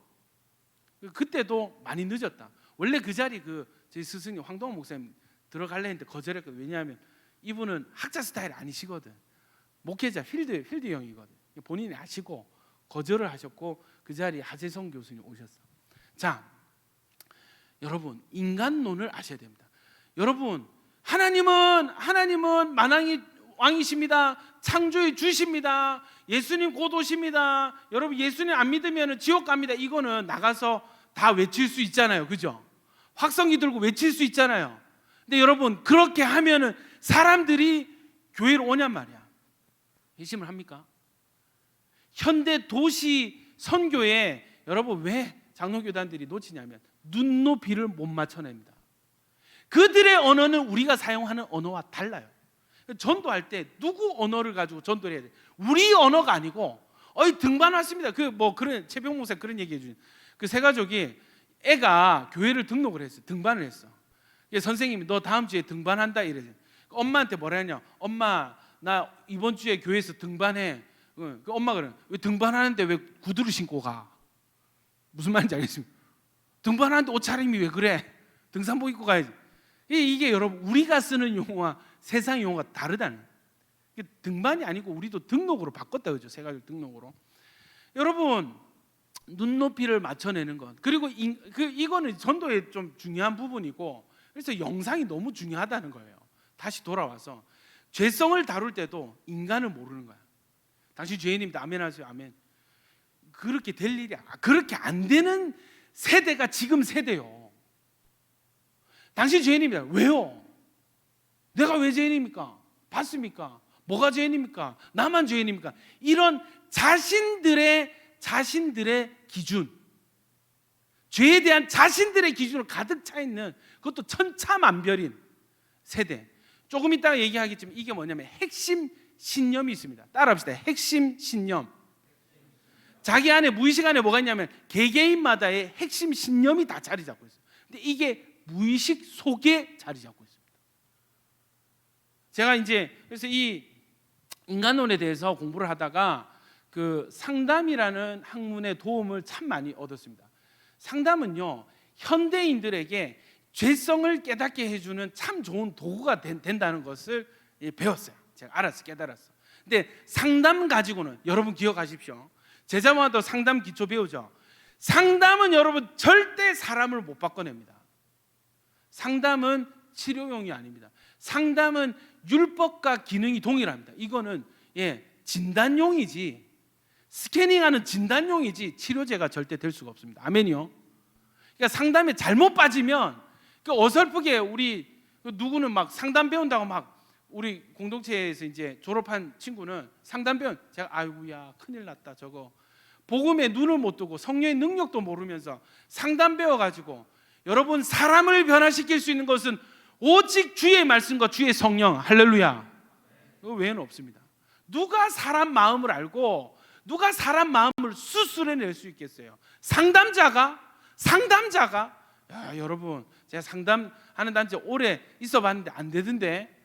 그때도 많이 늦었다. 원래 그 자리 저희 스승님 황동원 목사님 들어갈래 했는데 거절했거든요. 왜냐하면 이분은 학자 스타일 아니시거든. 목회자 필드 형이거든. 본인이 아시고 거절을 하셨고 그 자리에 하재성 교수님 오셨어. 자, 여러분 인간론을 아셔야 됩니다. 여러분 하나님은 만왕이 왕이십니다. 창조의 주십니다. 예수님 곧 오십니다. 여러분 예수님 안 믿으면 지옥 갑니다. 이거는 나가서 다 외칠 수 있잖아요. 그죠? 확성기 들고 외칠 수 있잖아요. 근데 여러분 그렇게 하면은 사람들이 교회로 오냔 말이야. 회심을 합니까? 현대 도시 선교에 여러분 왜 장로교단들이 놓치냐면 눈높이를 못 맞춰냅니다. 그들의 언어는 우리가 사용하는 언어와 달라요. 전도할 때 누구 언어를 가지고 전도를 해야 돼? 우리 언어가 아니고 등반 왔습니다. 그런 최병 목사 그런 얘기해 주신 그 세 가족이 애가 교회를 등록을 했어. 등반을 했어. 선생님이 너 다음 주에 등반한다 이래요. 엄마한테 뭐라 했냐? 엄마 나 이번 주에 교회에서 등반해. 그 엄마가 그래. 왜 등반하는데 왜 구두를 신고 가? 무슨 말인지 알겠습니까? 등반하는데 옷차림이 왜 그래? 등산복 입고 가야지. 이게 여러분 우리가 쓰는 용어와 세상 용어가 다르다는. 등반이 아니고 우리도 등록으로 바꿨다 그죠? 세 가지 등록으로. 여러분 눈높이를 맞춰내는 것. 그리고 이거는 전도의 좀 중요한 부분이고 그래서 영상이 너무 중요하다는 거예요. 다시 돌아와서 죄성을 다룰 때도 인간을 모르는 거야. 당신 죄인입니다. 아멘 하세요. 아멘. 그렇게 될 일이 그렇게 안 되는 세대가 지금 세대요. 당신 죄인입니다. 왜요? 내가 왜 죄인입니까? 봤습니까? 뭐가 죄인입니까? 나만 죄인입니까? 이런 자신들의 기준, 죄에 대한 자신들의 기준으로 가득 차 있는 그것도 천차만별인 세대. 조금 이따가 얘기하겠지만 이게 뭐냐면 핵심 신념이 있습니다. 따라합시다. 핵심 신념. 자기 안에 무의식 안에 뭐가 있냐면 개개인마다의 핵심 신념이 다 자리 잡고 있어요. 근데 이게 무의식 속에 자리 잡고 있습니다. 제가 이제 그래서 이 인간론에 대해서 공부를 하다가 그 상담이라는 학문의 도움을 참 많이 얻었습니다. 상담은요 현대인들에게 죄성을 깨닫게 해주는 참 좋은 도구가 된다는 것을 배웠어요. 제가 알았어, 깨달았어. 근데 상담 가지고는 여러분 기억하십시오. 제자마다 상담 기초 배우죠. 상담은 여러분 절대 사람을 못 바꿔냅니다. 상담은 치료용이 아닙니다. 상담은 율법과 기능이 동일합니다. 이거는 진단용이지, 스캐닝하는 진단용이지 치료제가 절대 될 수가 없습니다. 아멘이요. 그러니까 상담에 잘못 빠지면 어설프게 우리 누구는 막 상담 배운다고 막 우리 공동체에서 이제 졸업한 친구는 상담 배운 제가 아이고야 큰일 났다 저거 복음에 눈을 못 뜨고 성령의 능력도 모르면서 상담 배워가지고 여러분 사람을 변화시킬 수 있는 것은 오직 주의 말씀과 주의 성령. 할렐루야. 그 외에는 없습니다. 누가 사람 마음을 알고 누가 사람 마음을 수술해낼 수 있겠어요? 상담자가 야, 여러분 제가 상담하는 단체 오래 있어봤는데 안 되던데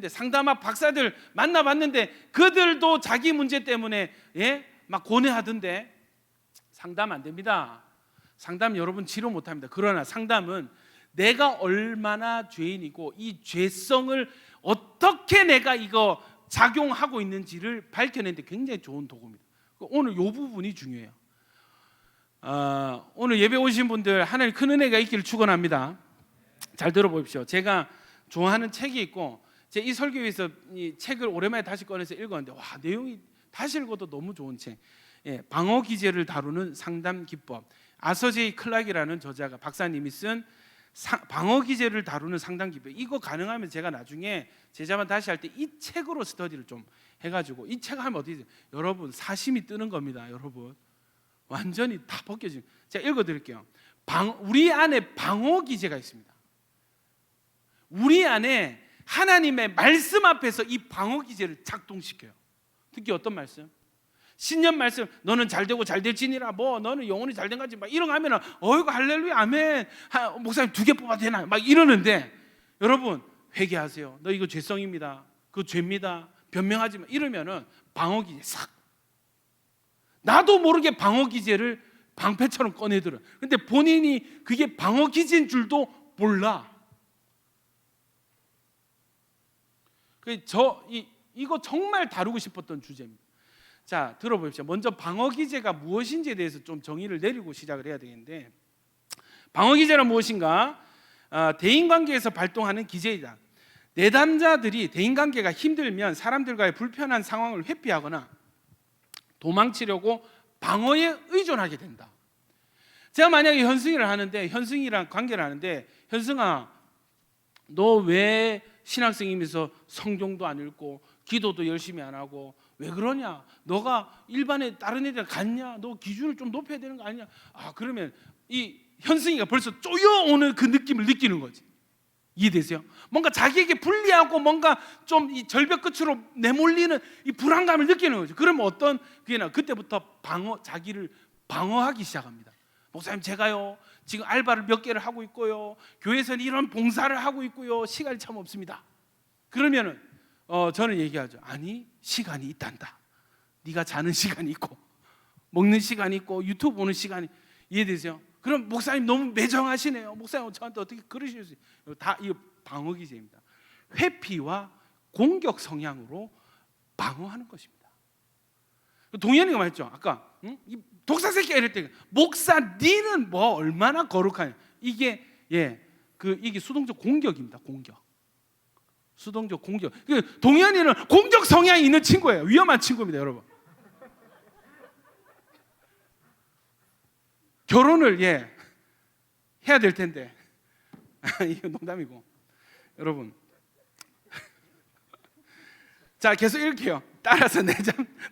상담학 박사들 만나봤는데 그들도 자기 문제 때문에 막 고뇌하던데 상담 안 됩니다. 상담 여러분 치료 못합니다. 그러나 상담은 내가 얼마나 죄인이고 이 죄성을 어떻게 내가 이거 작용하고 있는지를 밝혀내는 데 굉장히 좋은 도구입니다. 오늘 이 부분이 중요해요. 오늘 예배 오신 분들 하나님 큰 은혜가 있기를 축원합니다. 잘 들어보십시오. 제가 좋아하는 책이 있고 이 설교에서 이 책을 오랜만에 다시 꺼내서 읽었는데 와 내용이 다시 읽어도 너무 좋은 책. 방어 기제를 다루는 상담 기법. 아서 제이 클락이라는 저자가 박사님이 쓴 방어 기제를 다루는 상담 기법. 이거 가능하면 제가 나중에 제자만 다시 할 때 이 책으로 스터디를 좀 해가지고 이 책 하면 어디 여러분 사심이 뜨는 겁니다. 여러분 완전히 다 벗겨지고 제가 읽어드릴게요. 우리 안에 방어 기제가 있습니다. 우리 안에 하나님의 말씀 앞에서 이 방어 기제를 작동시켜요. 특히 어떤 말씀? 신년 말씀, 너는 잘되고 잘될지니라, 뭐 너는 영혼이 잘된 거지, 막 이런 거 하면은 어이구 할렐루야 아멘, 목사님 2개 뽑아도 되나, 막 이러는데 여러분 회개하세요. 너 이거 죄성입니다. 그거 죄입니다. 변명하지 마 이러면은 방어기제 싹 나도 모르게 방어기제를 방패처럼 꺼내들어. 근데 본인이 그게 방어기제인 줄도 몰라. 이거 정말 다루고 싶었던 주제입니다. 자, 들어보십시오. 먼저 방어기제가 무엇인지에 대해서 좀 정의를 내리고 시작을 해야 되겠는데, 방어기제란 무엇인가? 대인관계에서 발동하는 기제이다. 내담자들이 대인관계가 힘들면 사람들과의 불편한 상황을 회피하거나 도망치려고 방어에 의존하게 된다. 제가 만약에 현승이랑 관계를 하는데, 현승아, 너 왜 신학생이면서 성경도 안 읽고 기도도 열심히 안 하고 왜 그러냐? 너가 일반에 다른 애들 같냐? 너 기준을 좀 높여야 되는 거 아니냐? 그러면 이 현승이가 벌써 쪼여오는 그 느낌을 느끼는 거지. 이해되세요? 뭔가 자기에게 불리하고 뭔가 좀 이 절벽 끝으로 내몰리는 이 불안감을 느끼는 거죠. 그러면 그때부터 자기를 방어하기 시작합니다. 목사님, 제가요 지금 알바를 몇 개를 하고 있고요, 교회에서는 이런 봉사를 하고 있고요, 시간이 참 없습니다. 그러면은 저는 얘기하죠. 아니, 시간이 있단다. 네가 자는 시간이 있고 먹는 시간이 있고 유튜브 보는 시간이. 이해되세요? 그럼 목사님 너무 매정하시네요. 목사님 저한테 어떻게 그러실 수 있어요? 다 이 방어기제입니다. 회피와 공격 성향으로 방어하는 것입니다. 동현이가 말했죠. 아까 이 독사 새끼가 이럴 때, 목사 니는 뭐 얼마나 거룩하냐. 이게 수동적 공격입니다. 수동적 공격. 동현이는 공격 성향이 있는 친구예요. 위험한 친구입니다, 여러분. 결혼을 해야 될 텐데 이거 농담이고, 여러분. 자, 계속 읽게요. 따라서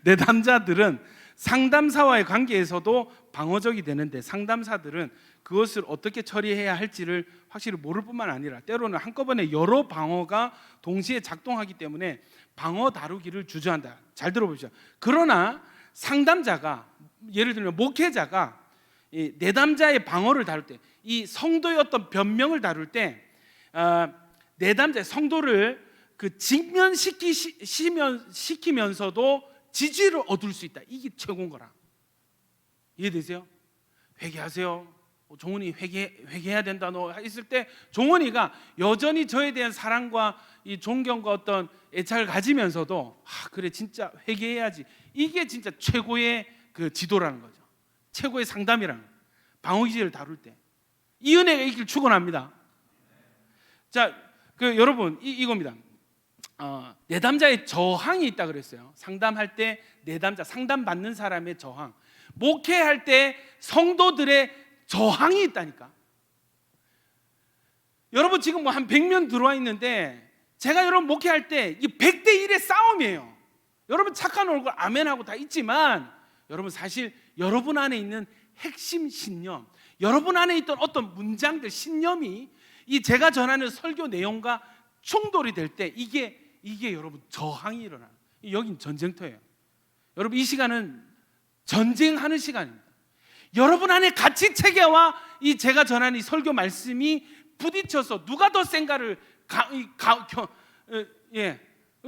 내담자들은 상담사와의 관계에서도 방어적이 되는데, 상담사들은 그것을 어떻게 처리해야 할지를 확실히 모를 뿐만 아니라 때로는 한꺼번에 여러 방어가 동시에 작동하기 때문에 방어 다루기를 주저한다. 잘 들어보시죠. 그러나 상담자가, 예를 들면 목회자가 이 내담자의 방어를 다룰 때, 이 성도의 어떤 변명을 다룰 때 내담자의 성도를 직면시키면서도 지지를 얻을 수 있다. 이게 최고인 거라. 이해되세요? 회개하세요. 종훈이 회개해야 된다. 너 했을 때 종훈이가 여전히 저에 대한 사랑과 이 존경과 어떤 애착을 가지면서도 그래 진짜 회개해야지. 이게 진짜 최고의 그 지도라는 거죠. 최고의 상담이라는 거예요. 방어기제를 다룰 때 이 은혜가 있길 축원합니다. 자, 여러분 이겁니다. 내담자의 저항이 있다 그랬어요. 상담할 때 내담자, 상담받는 사람의 저항, 목회할 때 성도들의 저항이 있다니까. 여러분 지금 한 100명 들어와 있는데, 제가 여러분 목회할 때 이 100대 1의 싸움이에요. 여러분 착한 얼굴 아멘하고 다 있지만, 여러분 사실 여러분 안에 있는 핵심 신념, 여러분 안에 있던 어떤 문장들, 신념이 이 제가 전하는 설교 내용과 충돌이 될 때 이게 여러분 저항이 일어나요. 여긴 전쟁터예요. 여러분 이 시간은 전쟁하는 시간입니다. 여러분 안에 가치 체계와 이 제가 전하는 이 설교 말씀이 부딪혀서 누가 더 센가를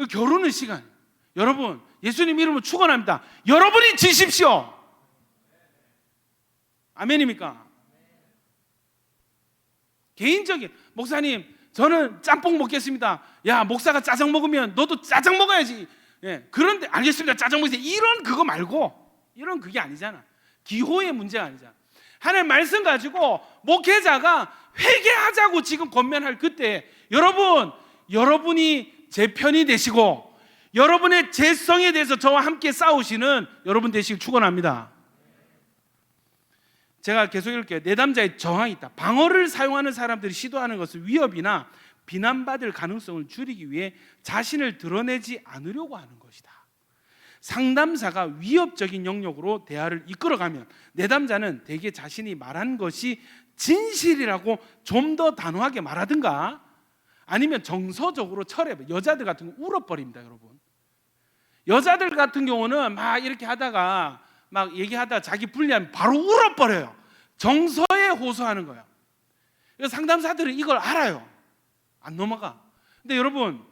겨루는 시간. 여러분 예수님 이름으로 축원합니다. 여러분이 지십시오. 아멘입니까? 개인적인, 목사님 저는 짬뽕 먹겠습니다. 야, 목사가 짜장 먹으면 너도 짜장 먹어야지. 그런데 알겠습니다. 짜장 먹으세요. 이런 그거 말고, 이런 그게 아니잖아. 기호의 문제가 아니잖아. 하나님 말씀 가지고 목회자가 회개하자고 지금 권면할 그때, 여러분이 제 편이 되시고 여러분의 죄성에 대해서 저와 함께 싸우시는 여러분 되시길 축원합니다. 제가 계속 읽을게요. 내담자의 저항이 있다. 방어를 사용하는 사람들이 시도하는 것은 위협이나 비난받을 가능성을 줄이기 위해 자신을 드러내지 않으려고 하는 것이다. 상담사가 위협적인 영역으로 대화를 이끌어가면 내담자는 대개 자신이 말한 것이 진실이라고 좀 더 단호하게 말하든가, 아니면 정서적으로 철회해. 여자들 같은 거 울어버립니다, 여러분. 여자들 같은 경우는 막 이렇게 하다가 막 얘기하다가 자기 불리하면 바로 울어버려요. 정서에 호소하는 거야. 상담사들은 이걸 알아요. 안 넘어가. 근데 여러분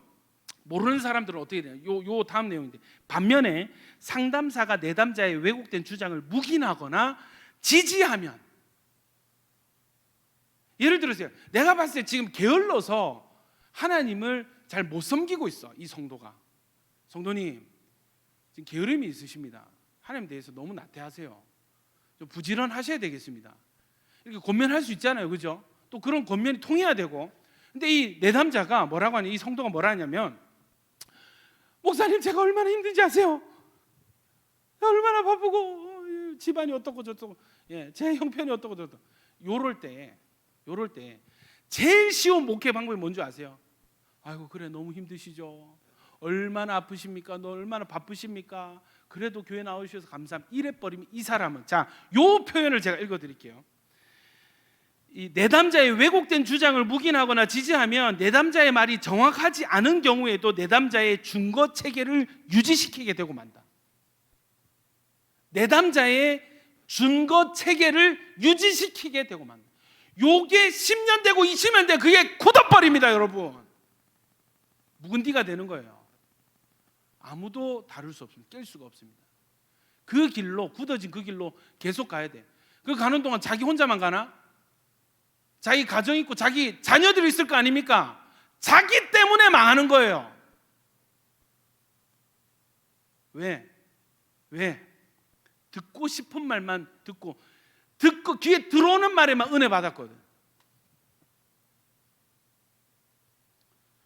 모르는 사람들은 어떻게 되냐? 요 다음 내용인데, 반면에 상담사가 내담자의 왜곡된 주장을 묵인하거나 지지하면, 예를 들어서요, 내가 봤을 때 지금 게을러서 하나님을 잘 못 섬기고 있어, 이 성도가. 성도님, 지금 게으름이 있으십니다. 하나님 대해서 너무 나태하세요. 좀 부지런하셔야 되겠습니다. 이렇게 권면할 수 있잖아요, 그죠? 또 그런 권면이 통해야 되고. 근데 이 내담자가 뭐라고 하냐, 이 성도가 뭐라 하냐면, 목사님, 제가 얼마나 힘든지 아세요? 얼마나 바쁘고 집안이 어떻고 저떻고, 제 형편이 어떻고 저떻고. 요럴 때 제일 쉬운 목회 방법이 뭔지 아세요? 아이고, 그래, 너무 힘드시죠. 얼마나 아프십니까? 너 얼마나 바쁘십니까? 그래도 교회 나오셔서 감사합니다. 이래버리면 이 사람은, 자, 요 표현을 제가 읽어드릴게요. 이 내담자의 왜곡된 주장을 묵인하거나 지지하면 내담자의 말이 정확하지 않은 경우에도 내담자의 증거 체계를 유지시키게 되고 만다. 내담자의 증거 체계를 유지시키게 되고 만다. 요게 10년 되고 20년 되고 그게 굳어버립니다, 여러분. 묵은디가 되는 거예요. 아무도 다룰 수 없습니다. 깰 수가 없습니다. 그 길로, 굳어진 그 길로 계속 가야 돼. 그 가는 동안 자기 혼자만 가나? 자기 가정 있고 자기 자녀들이 있을 거 아닙니까? 자기 때문에 망하는 거예요. 왜? 듣고 싶은 말만 듣고 귀에 들어오는 말에만 은혜 받았거든.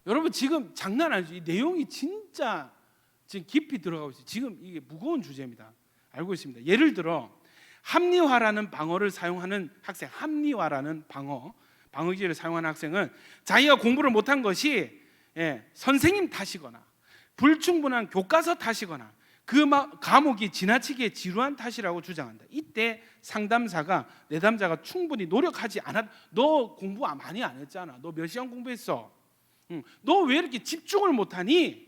여러분, 지금 장난 아니죠? 이 내용이 진짜 지금 깊이 들어가고 있어요. 지금 이게 무거운 주제입니다. 알고 있습니다. 예를 들어 합리화라는 방어를 사용하는 학생, 합리화라는 방어기를 사용하는 학생은 자기가 공부를 못한 것이 선생님 탓이거나 불충분한 교과서 탓이거나 그 과목이 지나치게 지루한 탓이라고 주장한다. 이때 상담사가, 내담자가 충분히 노력하지 않았, 너 공부 많이 안 했잖아, 너 몇 시간 공부했어, 너 왜 이렇게 집중을 못하니?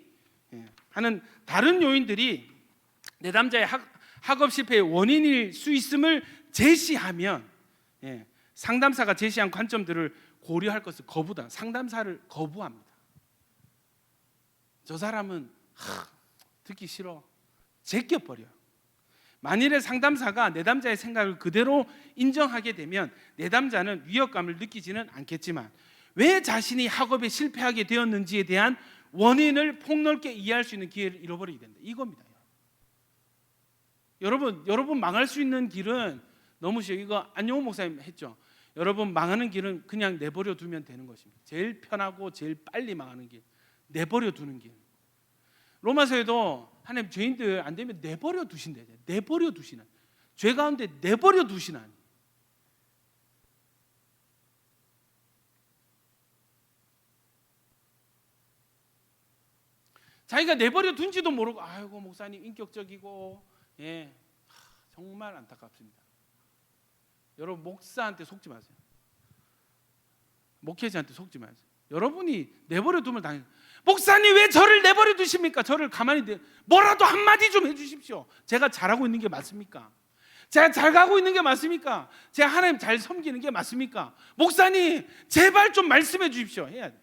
하는 다른 요인들이 내담자의 학업 실패의 원인일 수 있음을 제시하면, 상담사가 제시한 관점들을 고려할 것을 거부다. 상담사를 거부합니다. 저 사람은 듣기 싫어, 제껴버려. 만일에 상담사가 내담자의 생각을 그대로 인정하게 되면 내담자는 위협감을 느끼지는 않겠지만 왜 자신이 학업에 실패하게 되었는지에 대한 원인을 폭넓게 이해할 수 있는 기회를 잃어버리게 된다. 이겁니다. 여러분 망할 수 있는 길은 너무 쉬워요. 이거 안용호 목사님 했죠. 여러분 망하는 길은 그냥 내버려 두면 되는 것입니다. 제일 편하고 제일 빨리 망하는 길, 내버려 두는 길. 로마서에도 하나님 죄인들 안 되면 내버려 두신다. 내버려 두시나, 죄 가운데 내버려 두시나. 자기가 내버려 둔지도 모르고, 아이고 목사님 인격적이고, 정말 안타깝습니다. 여러분, 목사한테 속지 마세요. 목회자한테 속지 마세요. 여러분이 내버려 두면 당연히, 목사님 왜 저를 내버려 두십니까? 저를 가만히 뭐라도 한마디 좀 해주십시오. 제가 잘하고 있는 게 맞습니까? 제가 잘 가고 있는 게 맞습니까? 제가 하나님 잘 섬기는 게 맞습니까? 목사님 제발 좀 말씀해 주십시오. 해야 돼.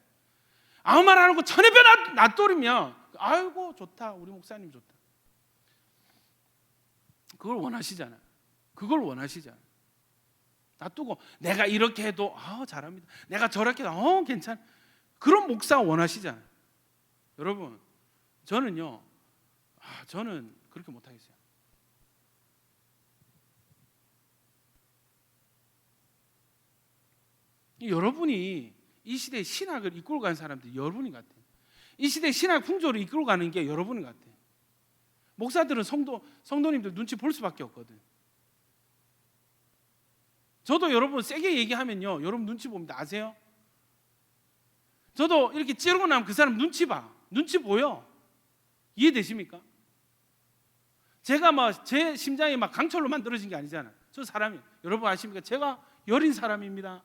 아무 말 안 하고 천혜변 놔두면, 아이고 좋다, 우리 목사님 좋다. 그걸 원하시잖아요. 놔두고 내가 이렇게 해도 잘합니다, 내가 저렇게 해도 괜찮아, 그런 목사 원하시잖아요. 여러분, 저는 그렇게 못하겠어요. 여러분이 이 시대의 신학을 이끌고 가는 사람들이 여러분인 것 같아요. 이 시대의 신학 풍조를 이끌고 가는 게 여러분인 것 같아요. 목사들은 성도님들 눈치 볼 수밖에 없거든. 저도 여러분 세게 얘기하면요, 여러분 눈치 봅니다. 아세요? 저도 이렇게 찌르고 나면 그 사람 눈치 보여. 이해되십니까? 제가 제 심장이 강철로 만들어진 게 아니잖아요. 저 사람이, 여러분 아십니까? 제가 여린 사람입니다.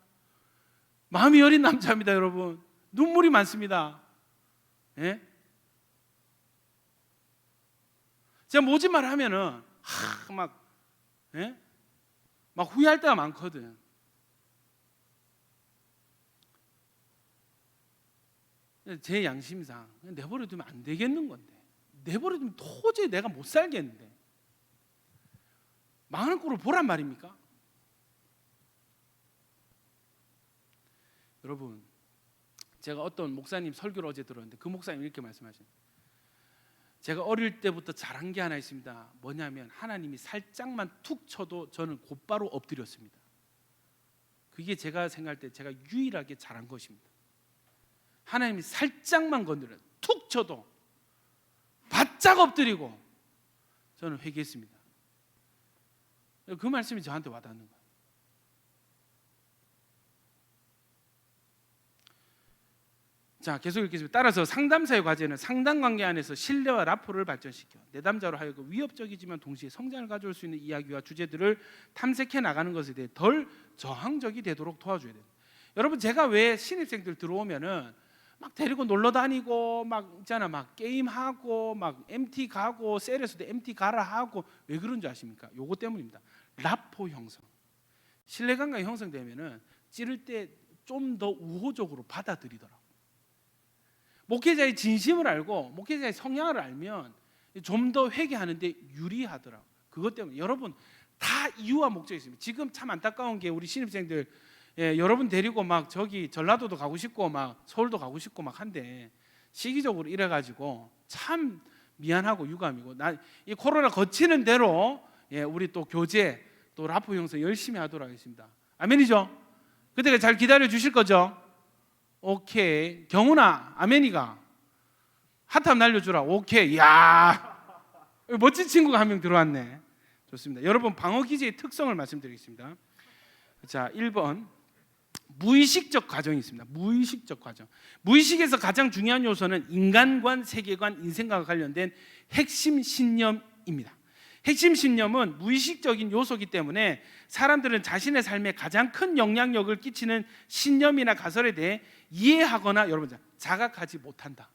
마음이 여린 남자입니다. 여러분, 눈물이 많습니다. 제가 모진 말 하면은 막 후회할 때가 많거든. 제 양심상 내버려두면 안 되겠는 건데, 내버려두면 도저히 내가 못 살겠는데 망하는 꼴을 보란 말입니까? 여러분, 제가 어떤 목사님 설교를 어제 들었는데 그 목사님이 이렇게 말씀하십니다. 제가 어릴 때부터 잘한 게 하나 있습니다. 뭐냐면 하나님이 살짝만 툭 쳐도 저는 곧바로 엎드렸습니다. 그게 제가 생각할 때 제가 유일하게 잘한 것입니다. 하나님이 살짝만 건드려 툭 쳐도 바짝 엎드리고 저는 회개했습니다. 그 말씀이 저한테 와닿는 거예요. 자, 계속 읽겠습니다. 따라서 상담사의 과제는 상담관계 안에서 신뢰와 라포를 발전시켜 내담자로 하여금 위협적이지만 동시에 성장을 가져올 수 있는 이야기와 주제들을 탐색해 나가는 것에 대해 덜 저항적이 되도록 도와줘야 돼요. 여러분, 제가 왜 신입생들 들어오면은 막 데리고 놀러 다니고 막 있잖아, 막 게임하고 막 MT 가고 셀에서도 MT 가라 하고 왜 그런 줄 아십니까? 요거 때문입니다. 라포 형성. 신뢰감이 형성되면은 찌를 때 좀 더 우호적으로 받아들이더라고. 목회자의 진심을 알고 목회자의 성향을 알면 좀 더 회개하는데 유리하더라고. 그것 때문에 여러분 다 이유와 목적이 있습니다. 지금 참 안타까운 게 우리 신입생들, 여러분 데리고 막 저기 전라도도 가고 싶고 막 서울도 가고 싶고 막 한데 시기적으로 이래가지고 참 미안하고 유감이고, 이 코로나 거치는 대로 우리 또 교제 또 라포 형성 열심히 하도록 하겠습니다. 아멘이죠? 그때 잘 기다려 주실 거죠? 오케이. 경훈아, 아멘이가 핫함 날려주라. 오케이. 야, 멋진 친구가 한 명 들어왔네. 좋습니다. 여러분, 방어 기제의 특성을 말씀드리겠습니다. 자, 1번 무의식적 과정이 있습니다. 무의식적 과정. 무의식에서 가장 중요한 요소는 인간관, 세계관, 인생과 관련된 핵심 신념입니다. 핵심 신념은 무의식적인 요소이기 때문에 사람들은 자신의 삶에 가장 큰 영향력을 끼치는 신념이나 가설에 대해 이해하거나 여러분 자각하지 못한다.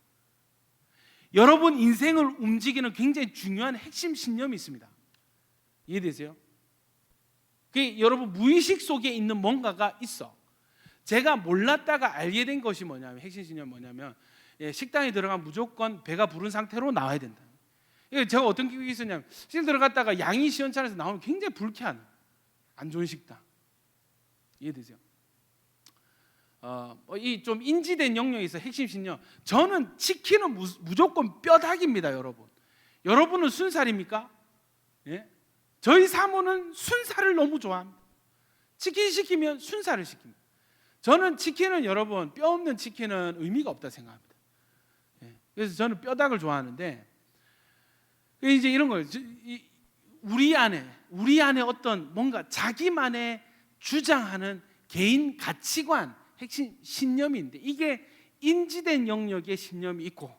여러분 인생을 움직이는 굉장히 중요한 핵심 신념이 있습니다. 이해되세요? 그게 여러분 무의식 속에 있는 뭔가가 있어. 제가 몰랐다가 알게 된 것이 뭐냐면, 핵심 신념이 뭐냐면, 식당에 들어가면 무조건 배가 부른 상태로 나와야 된다. 제가 어떤 기억이 있었냐면, 식당 들어갔다가 양이 시원찮아서 나오면 굉장히 불쾌한 안 좋은 식당. 이해되세요? 이 좀 인지된 영역에서 핵심 신념, 저는 치킨은 무조건 뼈다귀입니다. 여러분은 순살입니까? 예? 저희 사모는 순살을 너무 좋아합니다. 치킨 시키면 순살을 시킵니다. 저는 치킨은 여러분 뼈 없는 치킨은 의미가 없다 생각합니다. 예. 그래서 저는 뼈닭을 좋아하는데, 이제 이런 거예요. 우리 안에 어떤 뭔가 자기만의 주장하는 개인 가치관, 핵심 신념인데, 이게 인지된 영역의 신념이 있고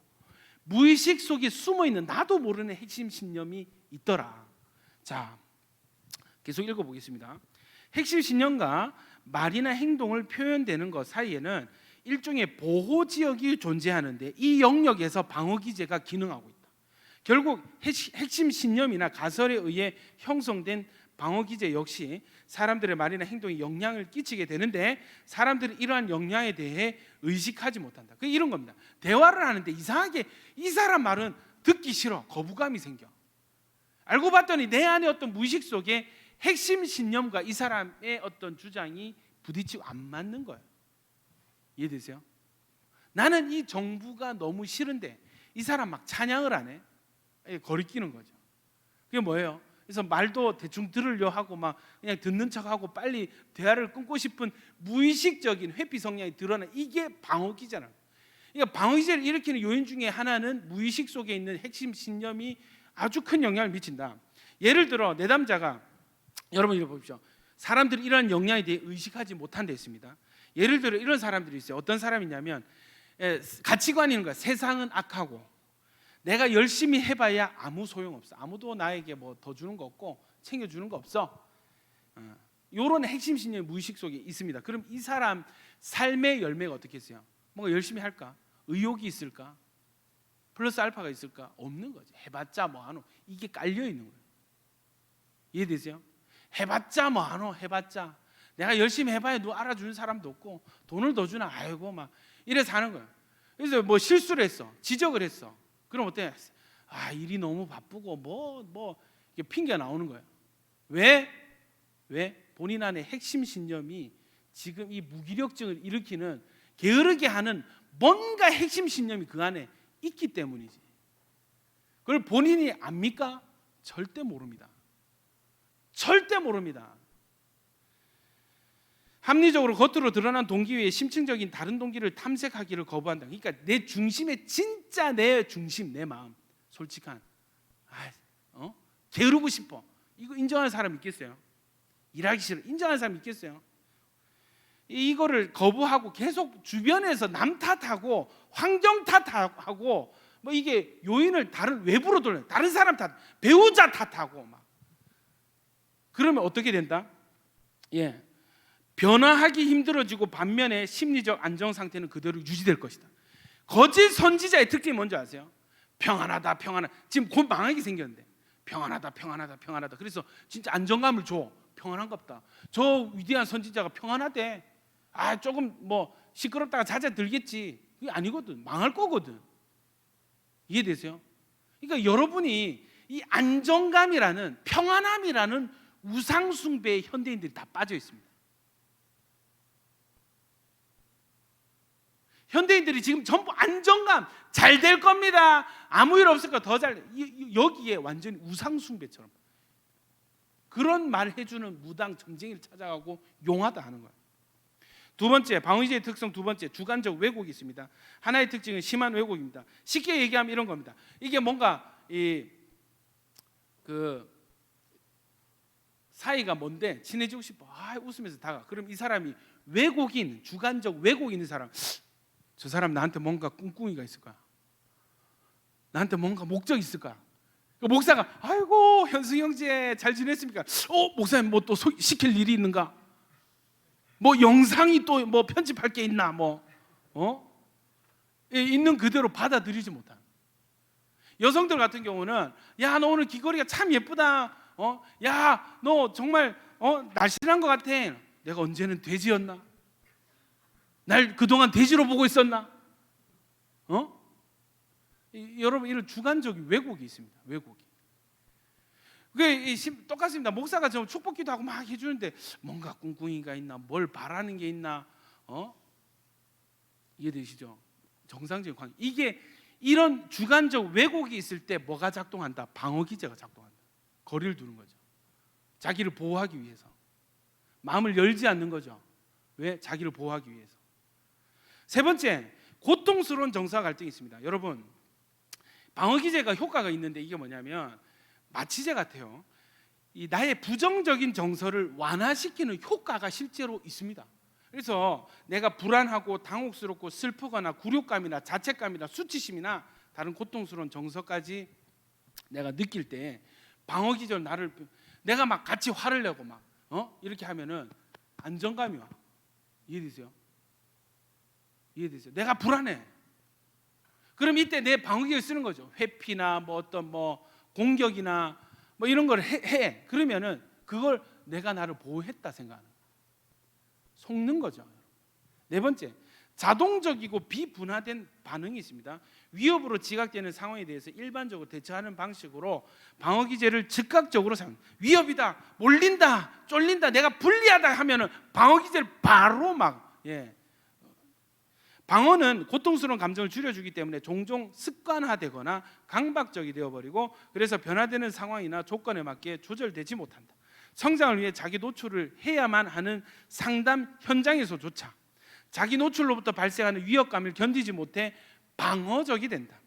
무의식 속에 숨어 있는 나도 모르는 핵심 신념이 있더라. 자, 계속 읽어보겠습니다. 핵심 신념과 말이나 행동을 표현되는 것 사이에는 일종의 보호 지역이 존재하는데 이 영역에서 방어 기제가 기능하고 있다. 결국 핵심 신념이나 가설에 의해 형성된 방어 기제 역시 사람들의 말이나 행동에 영향을 끼치게 되는데 사람들은 이러한 영향에 대해 의식하지 못한다. 그 이런 겁니다. 대화를 하는데 이상하게 이 사람 말은 듣기 싫어. 거부감이 생겨. 알고 봤더니 내 안에 어떤 무의식 속에 핵심 신념과 이 사람의 어떤 주장이 부딪히고 안 맞는 거예요. 이해되세요? 나는 이 정부가 너무 싫은데 이 사람 막 찬양을 안 해. 거리끼는 거죠. 그게 뭐예요? 그래서 말도 대충 들으려 하고 막 그냥 듣는 척하고 빨리 대화를 끊고 싶은 무의식적인 회피 성향이 드러나. 이게 방어기잖아요. 그러니까 방어기제를 일으키는 요인 중에 하나는 무의식 속에 있는 핵심 신념이 아주 큰 영향을 미친다. 예를 들어 내담자가, 여러분 이거 보십시오. 사람들이 이런 영향에 대해 의식하지 못한 데 있습니다. 예를 들어 이런 사람들이 있어요. 어떤 사람이냐면 가치관이 있는 거야. 세상은 악하고 내가 열심히 해봐야 아무 소용없어. 아무도 나에게 뭐 더 주는 거 없고 챙겨주는 거 없어. 이런 핵심 신념이 무의식 속에 있습니다. 그럼 이 사람 삶의 열매가 어떻게 했어요? 뭔가 열심히 할까? 의욕이 있을까? 플러스 알파가 있을까? 없는 거지. 해봤자 뭐하노? 이게 깔려 있는 거예요. 이해되세요? 해봤자 뭐하노? 해봤자 내가 열심히 해봐야 누가 알아주는 사람도 없고 돈을 더 주나? 아이고 막 이래 사는 거예요. 그래서 뭐 실수를 했어, 지적을 했어. 그럼 어때? 일이 너무 바쁘고 뭐 이게 핑계가 나오는 거예요. 왜? 본인 안에 핵심 신념이 지금 이 무기력증을 일으키는, 게으르게 하는 뭔가 핵심 신념이 그 안에 있기 때문이지. 그걸 본인이 압니까? 절대 모릅니다. 절대 모릅니다. 합리적으로 겉으로 드러난 동기 외에 심층적인 다른 동기를 탐색하기를 거부한다. 그러니까 내 중심에, 진짜 내 중심, 내 마음, 솔직한, 게으르고 싶어, 이거 인정하는 사람 있겠어요? 일하기 싫어, 인정하는 사람 있겠어요? 이거를 거부하고 계속 주변에서 남 탓하고 환경 탓하고 뭐 이게 요인을 다른 외부로 돌려, 다른 사람 탓, 배우자 탓하고 막 그러면 어떻게 된다? 변화하기 힘들어지고 반면에 심리적 안정 상태는 그대로 유지될 것이다. 거짓 선지자의 특징이 뭔지 아세요? 평안하다. 지금 곧 망하게 생겼는데 평안하다. 그래서 진짜 안정감을 줘. 평안한갑다. 저 위대한 선지자가 평안하대. 조금 뭐 시끄럽다가 잦아들겠지. 그게 아니거든. 망할 거거든. 이해되세요? 그러니까 여러분이 이 안정감이라는, 평안함이라는 우상숭배에 현대인들이 다 빠져 있습니다. 현대인들이 지금 전부 안정감, 잘 될 겁니다, 아무 일 없을 거, 더 잘, 여기에 완전히 우상숭배처럼 그런 말 해주는 무당 점쟁이를 찾아가고 용하다 하는 거예요. 두 번째, 방어기제의 특성 두 번째, 주관적 왜곡이 있습니다. 하나의 특징은 심한 왜곡입니다. 쉽게 얘기하면 이런 겁니다. 이게 뭔가 그 사이가 뭔데 친해지고 싶어. 웃으면서 다가. 그럼 이 사람이 왜곡인, 주관적 왜곡이 있는 사람, 저 사람 나한테 뭔가 꿍꿍이가 있을 거야. 나한테 뭔가 목적이 있을 거야. 그 목사가 아이고 현승 형제 잘 지냈습니까? 목사님 뭐 또 시킬 일이 있는가? 뭐 영상이 또 뭐 편집할 게 있나? 있는 그대로 받아들이지 못하는. 여성들 같은 경우는 야, 너 오늘 귀걸이가 참 예쁘다. 야, 너 정말 날씬한 것 같아. 내가 언제는 돼지였나? 날 그동안 돼지로 보고 있었나? 여러분, 이런 주관적인 왜곡이 있습니다. 왜곡이. 그게 똑같습니다. 목사가 저 축복기도 하고 막 해주는데 뭔가 꿍꿍이가 있나? 뭘 바라는 게 있나? 이해되시죠? 정상적인 관계. 이게 이런 주관적 왜곡이 있을 때 뭐가 작동한다? 방어기제가 작동한다. 거리를 두는 거죠. 자기를 보호하기 위해서. 마음을 열지 않는 거죠. 왜? 자기를 보호하기 위해서. 세 번째, 고통스러운 정서와 갈등이 있습니다. 여러분, 방어기제가 효과가 있는데 이게 뭐냐면 마취제 같아요. 이 나의 부정적인 정서를 완화시키는 효과가 실제로 있습니다. 그래서 내가 불안하고 당혹스럽고 슬프거나 굴욕감이나 자책감이나 수치심이나 다른 고통스러운 정서까지 내가 느낄 때 방어기제로 내가 막 같이 화를 내고 막 이렇게 하면은 안정감이 와. 이해되세요? 내가 불안해. 그럼 이때 내 방어기를 쓰는 거죠. 회피나 뭐 어떤 뭐 공격이나 뭐 이런 걸 해. 그러면은 그걸 내가 나를 보호했다 생각하는 거예요. 속는 거죠. 네 번째, 자동적이고 비분화된 반응이 있습니다. 위협으로 지각되는 상황에 대해서 일반적으로 대처하는 방식으로 방어기제를 즉각적으로 사용합니다. 위협이다, 몰린다, 쫄린다, 내가 불리하다 하면은 방어기제를 바로 방어는 고통스러운 감정을 줄여주기 때문에 종종 습관화되거나 강박적이 되어버리고, 그래서 변화되는 상황이나 조건에 맞게 조절되지 못한다. 성장을 위해 자기 노출을 해야만 하는 상담 현장에서조차 자기 노출로부터 발생하는 위협감을 견디지 못해 방어적이 된다.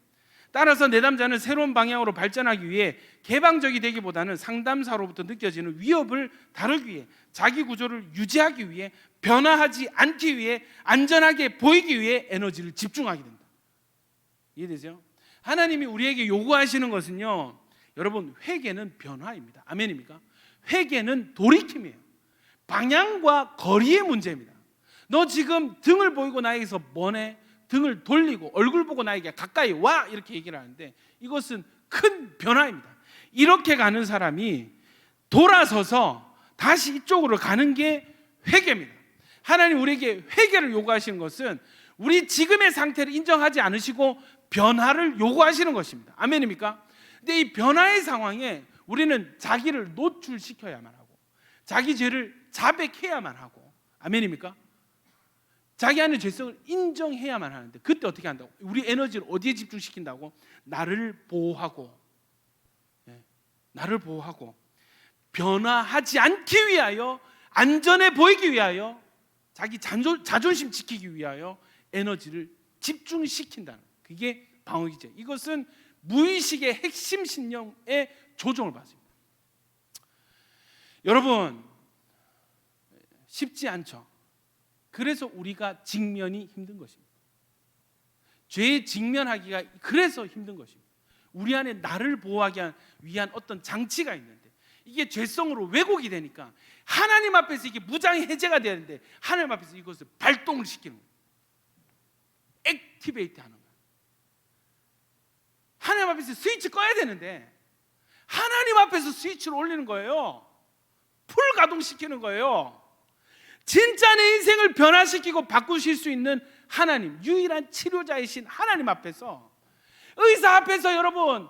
따라서 내담자는 새로운 방향으로 발전하기 위해 개방적이 되기보다는 상담사로부터 느껴지는 위협을 다루기 위해, 자기 구조를 유지하기 위해, 변화하지 않기 위해, 안전하게 보이기 위해 에너지를 집중하게 된다. 이해되세요? 하나님이 우리에게 요구하시는 것은요, 여러분, 회개는 변화입니다. 아멘입니까? 회개는 돌이킴이에요. 방향과 거리의 문제입니다. 너 지금 등을 보이고 나에게서 뭐네? 등을 돌리고 얼굴 보고 나에게 가까이 와, 이렇게 얘기를 하는데 이것은 큰 변화입니다. 이렇게 가는 사람이 돌아서서 다시 이쪽으로 가는 게 회개입니다. 하나님 우리에게 회개를 요구하시는 것은 우리 지금의 상태를 인정하지 않으시고 변화를 요구하시는 것입니다. 아멘입니까? 근데 이 변화의 상황에 우리는 자기를 노출시켜야만 하고 자기 죄를 자백해야만 하고, 아멘입니까? 자기 안의 죄성을 인정해야만 하는데 그때 어떻게 한다고? 우리 에너지를 어디에 집중시킨다고? 나를 보호하고, 나를 보호하고 변화하지 않기 위하여, 안전해 보이기 위하여, 자기 자존심 지키기 위하여 에너지를 집중시킨다는, 그게 방어기제. 이것은 무의식의 핵심 신념의 조종을 받습니다. 여러분, 쉽지 않죠. 그래서 우리가 직면이 힘든 것입니다. 죄에 직면하기가 그래서 힘든 것입니다. 우리 안에 나를 보호하기 위한 어떤 장치가 있는데 이게 죄성으로 왜곡이 되니까 하나님 앞에서 이게 무장해제가 되는데 하나님 앞에서 이것을 발동을 시키는 거예요. 액티베이트 하는 거예요. 하나님 앞에서 스위치 꺼야 되는데 하나님 앞에서 스위치를 올리는 거예요. 풀 가동시키는 거예요. 진짜 내 인생을 변화시키고 바꾸실 수 있는 하나님, 유일한 치료자이신 하나님 앞에서, 의사 앞에서 여러분,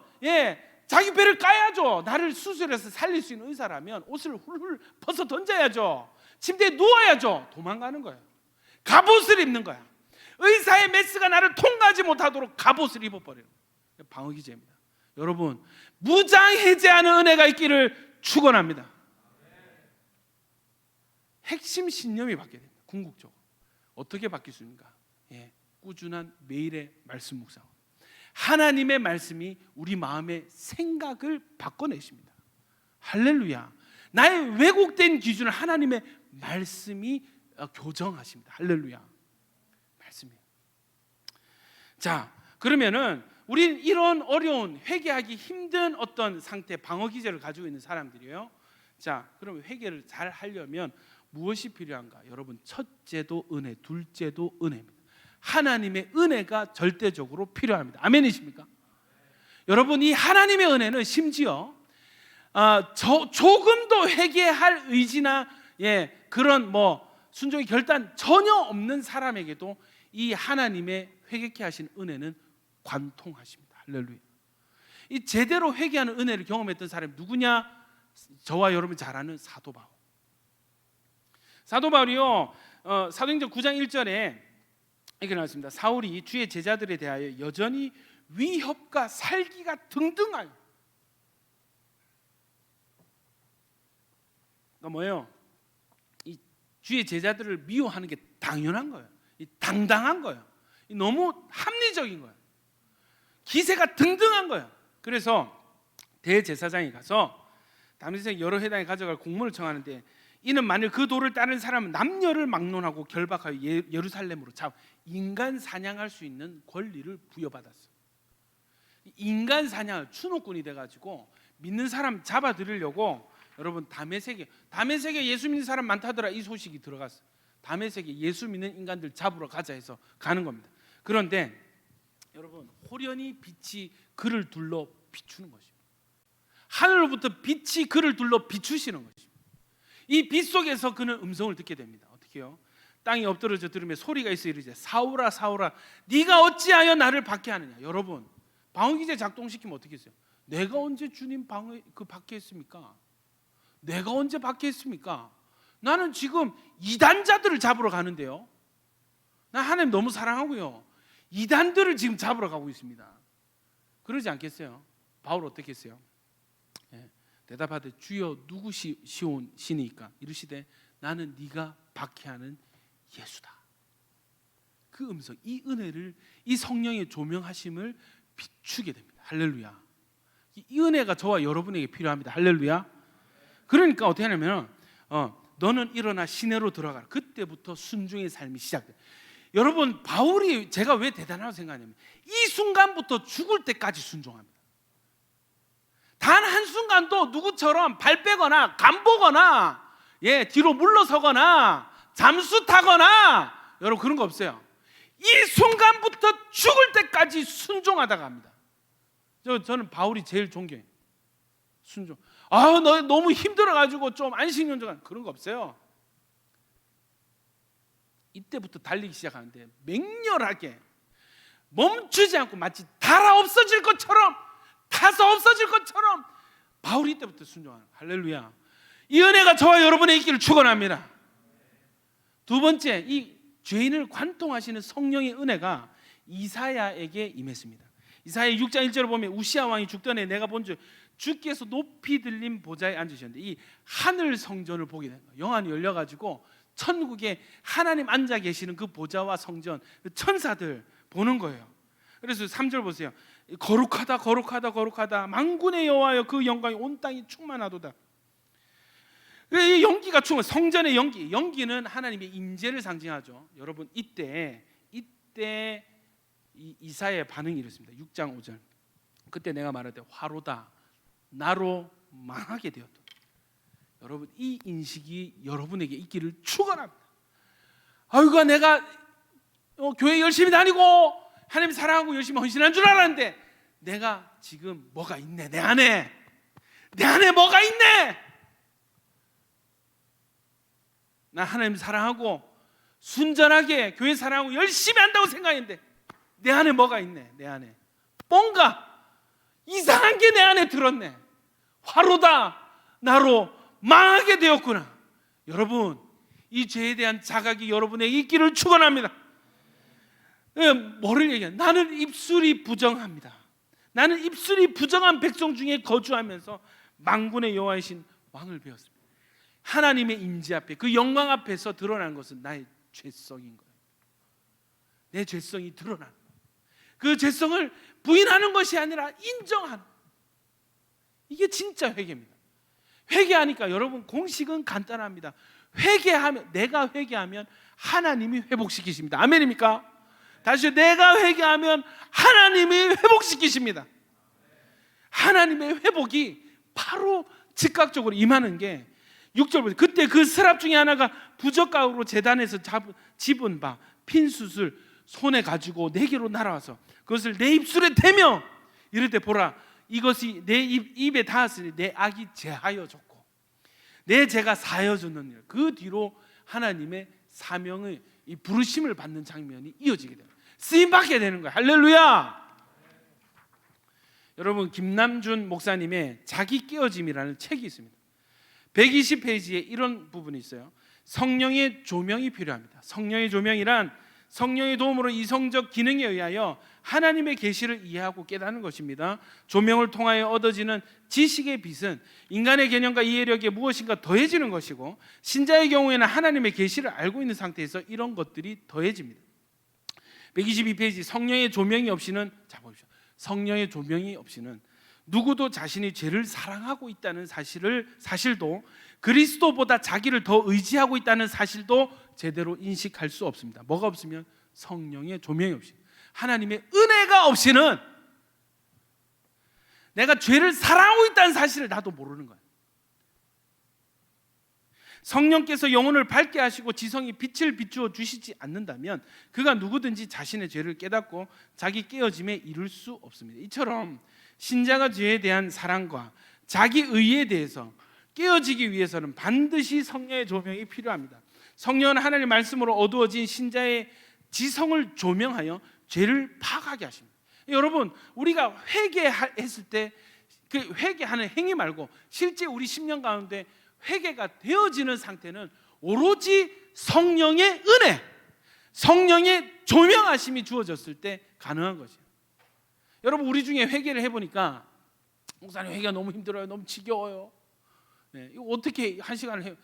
자기 배를 까야죠. 나를 수술해서 살릴 수 있는 의사라면 옷을 훌훌 벗어 던져야죠. 침대에 누워야죠. 도망가는 거예요. 갑옷을 입는 거야. 의사의 메스가 나를 통과하지 못하도록 갑옷을 입어버리는 거예요. 방어기제입니다. 여러분, 무장해제하는 은혜가 있기를 축원합니다. 핵심 신념이 바뀌어야 됩니다. 궁극적으로 어떻게 바뀌습니까? 꾸준한 매일의 말씀 묵상. 하나님의 말씀이 우리 마음의 생각을 바꿔내십니다. 할렐루야. 나의 왜곡된 기준을 하나님의 말씀이 교정하십니다. 할렐루야. 말씀이. 자, 그러면은 우리는 이런 어려운, 회개하기 힘든 어떤 상태, 방어 기제를 가지고 있는 사람들이에요. 자, 그러면 회개를 잘 하려면 무엇이 필요한가? 여러분, 첫째도 은혜, 둘째도 은혜입니다. 하나님의 은혜가 절대적으로 필요합니다. 아멘이십니까? 여러분, 이 하나님의 은혜는 심지어 조금도 회개할 의지나 그런 순종의 결단 전혀 없는 사람에게도 이 하나님의 회개케 하신 은혜는 관통하십니다. 할렐루야. 이 제대로 회개하는 은혜를 경험했던 사람이 누구냐? 저와 여러분 잘 아는 사도 바울. 사도 바울이요, 사도행전 9장 1절에 이렇게 나왔습니다. 사울이 주의 제자들에 대하여 여전히 위협과 살기가 등등하여. 그러니까 뭐예요? 이 주의 제자들을 미워하는 게 당연한 거예요. 이 당당한 거예요. 이 너무 합리적인 거예요. 기세가 등등한 거예요. 그래서 대제사장이 가서 다메섹 여러 회당에 가져갈 공문을 청하는데, 이는 만일 그 도를 따른 사람은 남녀를 막론하고 결박하여 예루살렘으로 인간 사냥할 수 있는 권리를 부여받았어요. 인간 사냥을 추노꾼이 돼가지고 믿는 사람 잡아들이려고, 여러분, 다메섹에 예수 믿는 사람 많다더라, 이 소식이 들어갔어요. 다메섹에 예수 믿는 인간들 잡으러 가자 해서 가는 겁니다. 그런데 여러분, 호련히 빛이 그를 둘러 비추는 것입니다. 하늘로부터 빛이 그를 둘러 비추시는 것입니다. 이 빛 속에서 그는 음성을 듣게 됩니다. 어떻게요? 땅이 엎드러져 들으며 소리가 있어 이르되, 사울아 사울아 네가 어찌하여 나를 박해하느냐. 여러분, 방어기제 작동시키면 어떻게 했어요? 내가 언제 주님 박해했습니까? 내가 언제 박해했습니까? 나는 지금 이단자들을 잡으러 가는데요. 나 하나님 너무 사랑하고요, 이단들을 지금 잡으러 가고 있습니다. 그러지 않겠어요? 바울 어떻게 했어요? 대답하되 주여 누구시오니까? 이르시되 나는 네가 박해하는 예수다. 그 음성, 이 은혜를, 이 성령의 조명하심을 비추게 됩니다. 할렐루야. 이 은혜가 저와 여러분에게 필요합니다. 할렐루야. 그러니까 어떻게 하냐면 너는 일어나 시내로 들어가라. 그때부터 순종의 삶이 시작돼요. 여러분, 바울이 제가 왜 대단하다고 생각하냐면 이 순간부터 죽을 때까지 순종합니다. 단 한순간도 누구처럼 발 빼거나 간보거나 뒤로 물러서거나 잠수 타거나 여러분 그런 거 없어요. 이 순간부터 죽을 때까지 순종하다가 합니다. 저는 바울이 제일 존경해요. 순종. 너 너무 힘들어가지고 좀 안식년조간 그런 거 없어요. 이때부터 달리기 시작하는데 맹렬하게 멈추지 않고 마치 달아 없어질 것처럼, 타서 없어질 것처럼 바울이 이때부터 순종하는. 할렐루야. 이 은혜가 저와 여러분의 있기를 축원합니다. 두 번째, 이 죄인을 관통하시는 성령의 은혜가 이사야에게 임했습니다. 이사야 6장 1절을 보면 우시아 왕이 죽던에 내가 본즉 주께서 높이 들린 보좌에 앉으셨는데 이 하늘 성전을 보게 된 거예요. 영안이 열려가지고 천국에 하나님 앉아 계시는 그 보좌와 성전, 그 천사들 보는 거예요. 그래서 3절 보세요. 거룩하다 거룩하다 거룩하다 만군의 여호와여 그 영광이 온 땅이 충만하도다. 이 연기가 충만, 성전의 연기, 연기는 하나님의 임재를 상징하죠. 여러분 이때 이사야의 반응이 이렇습니다. 6장 5절. 그때 내가 말할 때 화로다 나로 망하게 되었다. 여러분 이 인식이 여러분에게 있기를 축원합니다. 아이고 내가 교회 열심히 다니고 하나님 사랑하고 열심히 헌신한 줄 알았는데 내가 지금 뭐가 있네. 내 안에 뭐가 있네. 나 하나님 사랑하고 순전하게 교회 사랑하고 열심히 한다고 생각했는데 내 안에 뭐가 있네. 내 안에 뭔가 이상한 게 내 안에 들었네. 화로다 나로 망하게 되었구나. 여러분 이 죄에 대한 자각이 여러분에게 있기를 축원합니다. 뭐를 얘기해? 나는 입술이 부정합니다. 나는 입술이 부정한 백성 중에 거주하면서 만군의 여호와이신 왕을 배웠습니다. 하나님의 임재 앞에 그 영광 앞에서 드러난 것은 나의 죄성인 거예요. 내 죄성이 드러난 거예요. 그 죄성을 부인하는 것이 아니라 인정하는 거예요. 이게 진짜 회개입니다. 회개하니까 여러분 공식은 간단합니다. 내가 회개하면 하나님이 회복시키십니다. 아멘입니까? 다시 내가 회개하면 하나님이 회복시키십니다. 하나님의 회복이 바로 즉각적으로 임하는 게 6절 보세요. 그때 그 스랍 중에 하나가 부적각으로 제단에서 집은 바 핀숯을 손에 가지고 내게로 날아와서 그것을 내 입술에 대며 이럴 때 보라 이것이 내 입에 닿았으니 내 악이 제하여 졌고 내 죄가 사여졌는 일. 그 뒤로 하나님의 사명의 이 부르심을 받는 장면이 이어지게 됩니다. 쓰임 받게 되는 거예요. 할렐루야. 여러분 김남준 목사님의 자기 깨어짐이라는 책이 있습니다. 120페이지에 이런 부분이 있어요. 성령의 조명이 필요합니다. 성령의 조명이란 성령의 도움으로 이성적 기능에 의하여 하나님의 계시를 이해하고 깨닫는 것입니다. 조명을 통하여 얻어지는 지식의 빛은 인간의 개념과 이해력에 무엇인가 더해지는 것이고 신자의 경우에는 하나님의 계시를 알고 있는 상태에서 이런 것들이 더해집니다. 122페이지 성령의 조명이 없이는 자 보십시오. 성령의 조명이 없이는 누구도 자신이 죄를 사랑하고 있다는 사실도 그리스도보다 자기를 더 의지하고 있다는 사실도 제대로 인식할 수 없습니다. 뭐가 없으면 성령의 조명이 없이 하나님의 은혜가 없이는 내가 죄를 사랑하고 있다는 사실을 나도 모르는 거예요. 성령께서 영혼을 밝게 하시고 지성이 빛을 비추어 주시지 않는다면 그가 누구든지 자신의 죄를 깨닫고 자기 깨어짐에 이를 수 없습니다. 이처럼 신자가 죄에 대한 사랑과 자기 의에 대해서 깨어지기 위해서는 반드시 성령의 조명이 필요합니다. 성령은 하나님의 말씀으로 어두워진 신자의 지성을 조명하여 죄를 파악하게 하십니다. 여러분 우리가 회개했을 때 그 회개하는 행위 말고 실제 우리 심령 가운데 회개가 되어지는 상태는 오로지 성령의 은혜, 성령의 조명하심이 주어졌을 때 가능한 것이에요. 여러분 우리 중에 회개를 해보니까 목사님 회개가 너무 힘들어요, 너무 지겨워요. 네, 이거 어떻게 한 시간을 해요?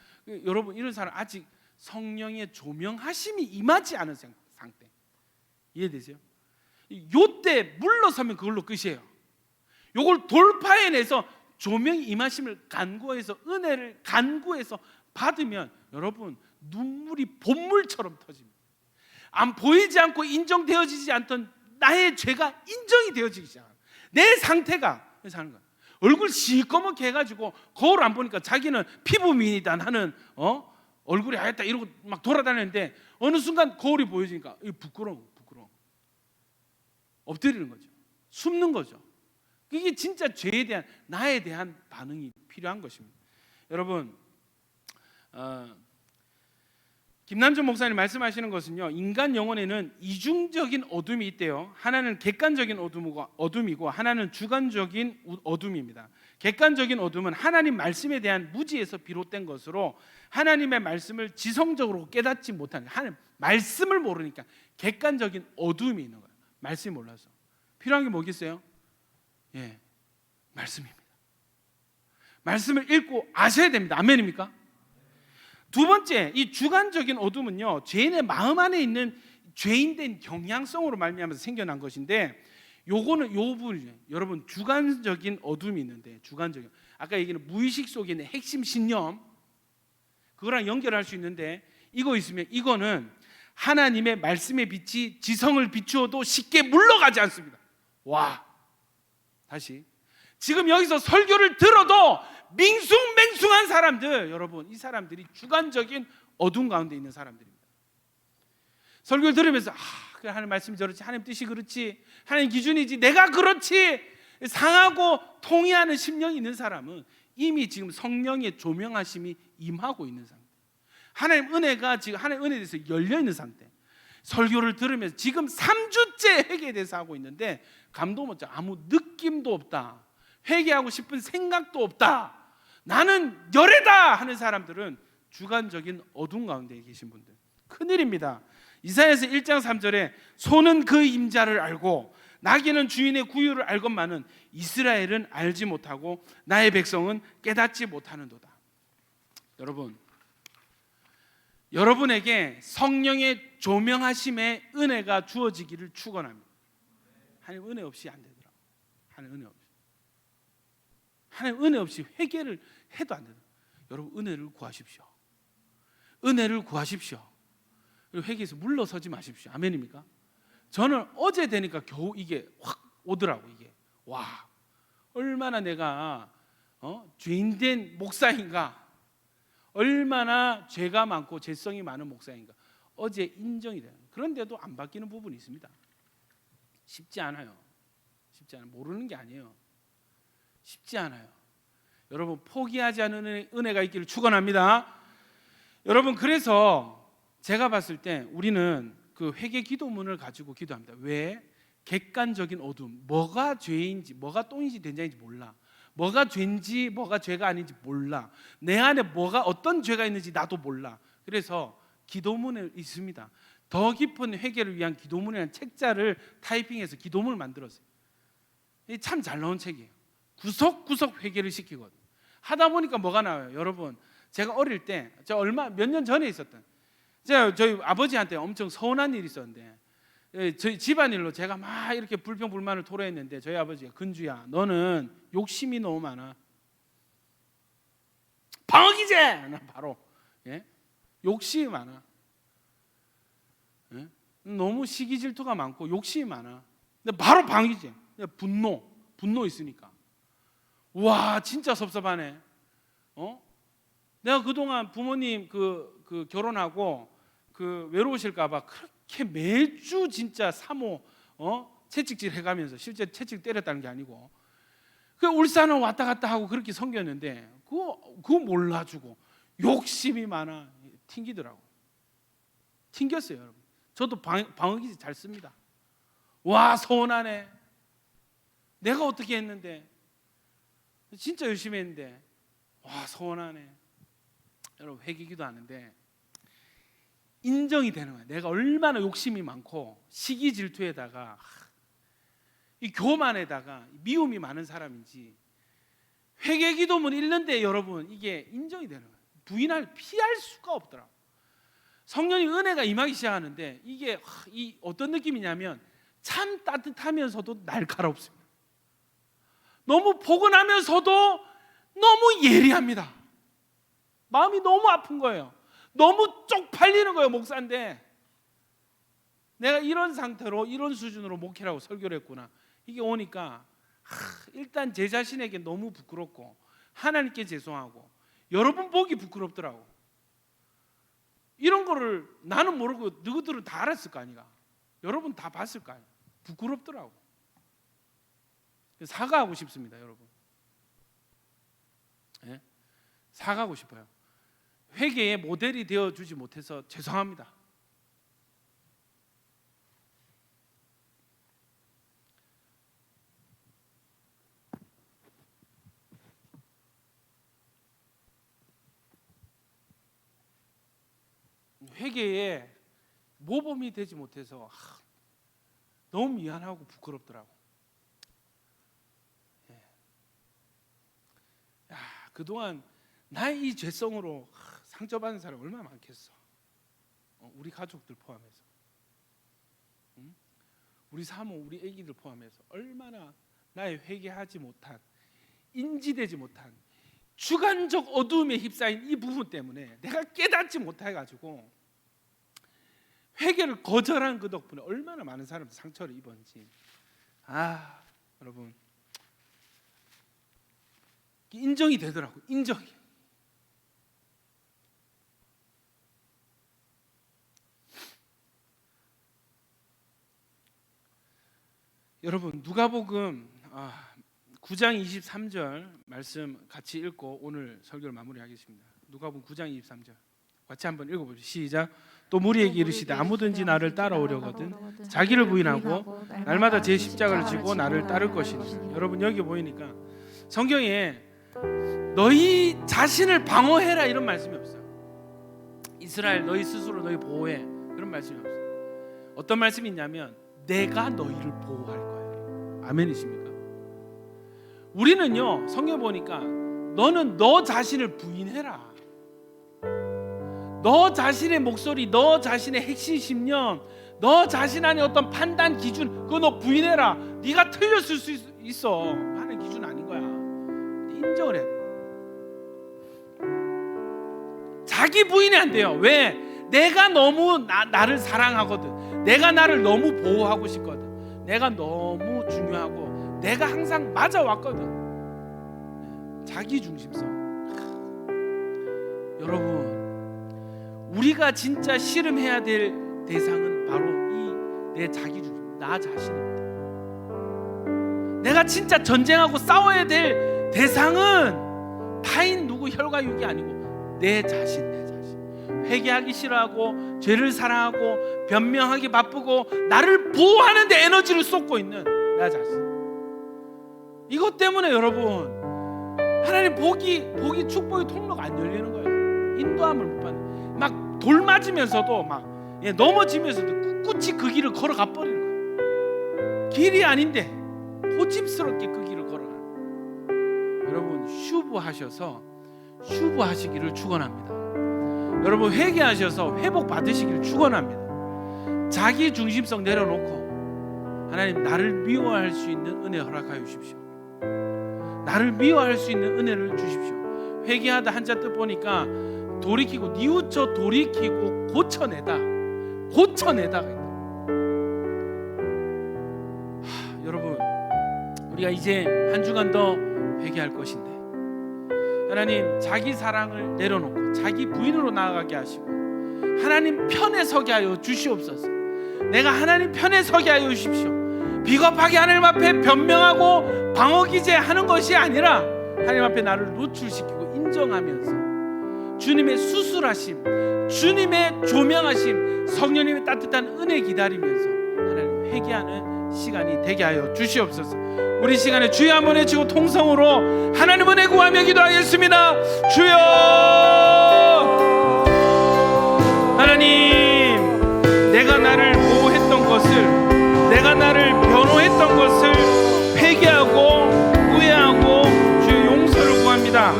여러분 이런 사람 아직 성령의 조명하심이 임하지 않은 상태. 이해되세요? 요때 물러서면 그걸로 끝이에요. 요걸 돌파해내서 조명이 임하심을 간구해서 은혜를 간구해서 받으면 여러분 눈물이 봇물처럼 터집니다. 안 보이지 않고 인정되어지지 않던 나의 죄가 인정이 되어지기 시작합니다. 내 상태가 그래서 하는 거야. 얼굴 시꺼멓게 해가지고 거울 안 보니까 자기는 피부미인이다 하는 얼굴이 하얗다 이러고 막 돌아다니는데 어느 순간 거울이 보여지니까 부끄러워 엎드리는 거죠. 숨는 거죠. 이게 진짜 죄에 대한 나에 대한 반응이 필요한 것입니다. 여러분 김남준 목사님 말씀하시는 것은요, 인간 영혼에는 이중적인 어둠이 있대요. 하나는 객관적인 어둠이고 하나는 주관적인 어둠입니다. 객관적인 어둠은 하나님 말씀에 대한 무지에서 비롯된 것으로 하나님의 말씀을 지성적으로 깨닫지 못하는, 하나님 말씀을 모르니까 객관적인 어둠이 있는 거예요. 말씀이 몰라서. 필요한 게 뭐겠어요? 예, 말씀입니다. 말씀을 읽고 아셔야 됩니다. 아멘입니까? 두 번째, 이 주관적인 어둠은요, 죄인의 마음 안에 있는 죄인된 경향성으로 말미암아서 생겨난 것인데, 요거는 요 부분이죠. 여러분, 주관적인 어둠이 있는데, 주관적인, 아까 얘기는 무의식 속에 있는 핵심 신념, 그거랑 연결할 수 있는데, 이거 있으면 이거는 하나님의 말씀의 빛이 지성을 비추어도 쉽게 물러가지 않습니다. 와, 다시, 지금 여기서 설교를 들어도 맹숭맹숭한 사람들, 여러분, 이 사람들이 주관적인 어둠 가운데 있는 사람들입니다. 설교를 들으면서 그래, 하나님 말씀이 저렇지, 하나님 뜻이 그렇지, 하나님 기준이지, 내가 그렇지 상하고 통해하는 심령이 있는 사람은 이미 지금 성령의 조명하심이 임하고 있는 상태, 하나님 은혜가 지금 하나님 은혜에 대해서 열려 있는 상태. 설교를 들으면서 지금 3주째 회개에 대해서 하고 있는데 감동 못 잡아, 아무 느낌도 없다, 회개하고 싶은 생각도 없다, 나는 열애다 하는 사람들은 주관적인 어둠 가운데 계신 분들, 큰일입니다. 이사야서 1장 3절에 소는 그 임자를 알고 나귀는 주인의 구유를 알건만은 이스라엘은 알지 못하고 나의 백성은 깨닫지 못하는도다. 여러분, 여러분에게 성령의 조명하심의 은혜가 주어지기를 축원합니다. 하나님 은혜 없이 안 되더라고요. 하나님 은혜 없이. 하나님 은혜 없이 회개를 해도 안 된다. 여러분, 은혜를 구하십시오. 은혜를 구하십시오. 그리고 회개에서 물러서지 마십시오. 아멘입니까? 저는 어제 되니까 겨우 이게 확 오더라고. 이게 와, 얼마나 내가 죄인된 목사인가, 얼마나 죄가 많고 죄성이 많은 목사인가 어제 인정이 돼요. 그런데도 안 바뀌는 부분이 있습니다. 쉽지 않아요. 쉽지 않아요. 모르는 게 아니에요. 쉽지 않아요. 여러분, 포기하지 않는 은혜가 있기를 축원합니다. 여러분, 그래서 제가 봤을 때 우리는 그 회개 기도문을 가지고 기도합니다. 왜? 객관적인 어둠, 뭐가 죄인지, 뭐가 똥인지 된장인지 몰라, 뭐가 죄인지 뭐가 죄가 아닌지 몰라, 내 안에 뭐가 어떤 죄가 있는지 나도 몰라. 그래서 기도문에 있습니다. 더 깊은 회개를 위한 기도문이라는 책자를 타이핑해서 기도문을 만들었어요. 참 잘 나온 책이에요. 구석구석 회개를 시키거든요. 하다 보니까 뭐가 나와요? 여러분, 제가 어릴 때, 제가 몇 년 전에 있었던, 제가 저희 아버지한테 엄청 서운한 일이 있었는데, 저희 집안일로 제가 막 이렇게 불평불만을 토로했는데 저희 아버지가, 근주야, 너는 욕심이 너무 많아. 방어기제! 나 바로, 예? 욕심이 많아. 예? 너무 시기 질투가 많고 욕심이 많아. 근데 바로 방어기제. 분노 있으니까. 와, 진짜 섭섭하네. 내가 그동안 부모님 그 결혼하고 그 외로우실까봐 그렇게 매주 진짜 사모 채찍질 해가면서, 실제 채찍 때렸다는 게 아니고 그 울산을 왔다 갔다 하고 그렇게 섬겼는데 그거 몰라주고 욕심이 많아. 튕기더라고. 튕겼어요, 여러분. 저도 방어기지 잘 씁니다. 와, 서운하네. 내가 어떻게 했는데, 진짜 열심히 했는데, 와, 서운하네. 여러분, 회개기도 하는데 인정이 되는 거예요. 내가 얼마나 욕심이 많고 시기 질투에다가 이 교만에다가 미움이 많은 사람인지 회개기도문 읽는데 여러분, 이게 인정이 되는 거예요. 피할 수가 없더라고요. 성령의 은혜가 임하기 시작하는데 이게 이 어떤 느낌이냐면 참 따뜻하면서도 날카롭습니다. 너무 포근하면서도 너무 예리합니다. 마음이 너무 아픈 거예요. 너무 쪽팔리는 거예요, 목사인데. 내가 이런 상태로, 이런 수준으로 목회라고 설교를 했구나. 이게 오니까 일단 제 자신에게 너무 부끄럽고 하나님께 죄송하고 여러분 보기 부끄럽더라고. 이런 거를 나는 모르고 너희들은 다 알았을 거 아니야. 여러분 다 봤을 거 아니야. 부끄럽더라고. 사과하고 싶습니다, 여러분. 예? 사과하고 싶어요. 회개의 모델이 되어주지 못해서 죄송합니다. 회개에 모범이 되지 못해서 너무 미안하고 부끄럽더라고. 그동안 나의 이 죄성으로 상처받은 사람 얼마나 많겠어. 우리 가족들 포함해서, 우리 사모, 우리 애기들 포함해서 얼마나 나의 회개하지 못한, 인지되지 못한 주관적 어두움에 휩싸인 이 부분 때문에 내가 깨닫지 못해가지고 회개를 거절한 그 덕분에 얼마나 많은 사람들이 상처를 입었는지. 여러분, 인정이 되더라고. 인정이. 여러분, 누가복음 9장 23절 말씀 같이 읽고 오늘 설교를 마무리하겠습니다. 누가복음 9장 23절 같이 한번 읽어보시죠. 시작. 또 무리에게 이르시되 아무든지 나를 따라오려거든 자기를 부인하고 날마다 제 십자가를 지고 나를 따를 것이니. 여러분, 여기 보이니까 성경에 너희 자신을 방어해라 이런 말씀이 없어요. 이스라엘, 너희 스스로 너희 보호해 그런 말씀이 없어요. 어떤 말씀이 있냐면 내가 너희를 보호할 거예요. 아멘이십니까? 우리는요, 성경 보니까 너는 너 자신을 부인해라. 너 자신의 목소리, 너 자신의 핵심 신념, 너 자신 안에 어떤 판단 기준, 그거 너 부인해라. 네가 틀렸을 수 있어 하는 기준 아닌 거야. 인정을 해. 자기 부인이 안 돼요. 왜? 내가 너무 나를 사랑하거든. 내가 나를 너무 보호하고 싶거든. 내가 너무 중요하고 내가 항상 맞아왔거든. 자기 중심성. 여러분, 우리가 진짜 씨름해야 될 대상은 바로 이 내 자기 중심, 나 자신입니다. 내가 진짜 전쟁하고 싸워야 될 대상은 타인 누구 혈과 육이 아니고 내 자신. 회개하기 싫어하고 죄를 사랑하고 변명하기 바쁘고 나를 보호하는 데 에너지를 쏟고 있는 나 자신. 이것 때문에 여러분, 하나님 복이 축복의 통로가 안 열리는 거예요. 인도함을 못 받는. 막 돌 맞으면서도 막 넘어지면서도 꿋꿋이 그 길을 걸어가 버리는 거예요. 길이 아닌데 고집스럽게 그 길을 걸어가는 거예요. 여러분, 슈브하시기를 축원합니다. 여러분, 회개하셔서 회복 받으시기를 축원합니다. 자기 중심성 내려놓고 하나님, 나를 미워할 수 있는 은혜 허락하여 주십시오. 나를 미워할 수 있는 은혜를 주십시오. 회개하다 한자 뜻 보니까 돌이키고, 뉘우쳐 돌이키고 고쳐내다가 있다. 여러분, 우리가 이제 한 주간 더 회개할 것인데 하나님, 자기 사랑을 내려놓고 자기 부인으로 나아가게 하시고 하나님 편에 서게 하여 주시옵소서. 내가 하나님 편에 서게 하여 주십시오. 비겁하게 하나님 앞에 변명하고 방어기제하는 것이 아니라 하나님 앞에 나를 노출시키고 인정하면서 주님의 수술하심, 주님의 조명하심, 성령님의 따뜻한 은혜 기다리면서 하나님 회개하는 시간이 되게 하여 주시옵소서. 우리 시간에 주여 한번 외치고 통성으로 하나님 은혜 구하며 기도하겠습니다. 주여, 하나님, 내가 나를 보호했던 것을, 내가 나를 변호했던 것을 회개하고 후회하고 주의 용서를 구합니다.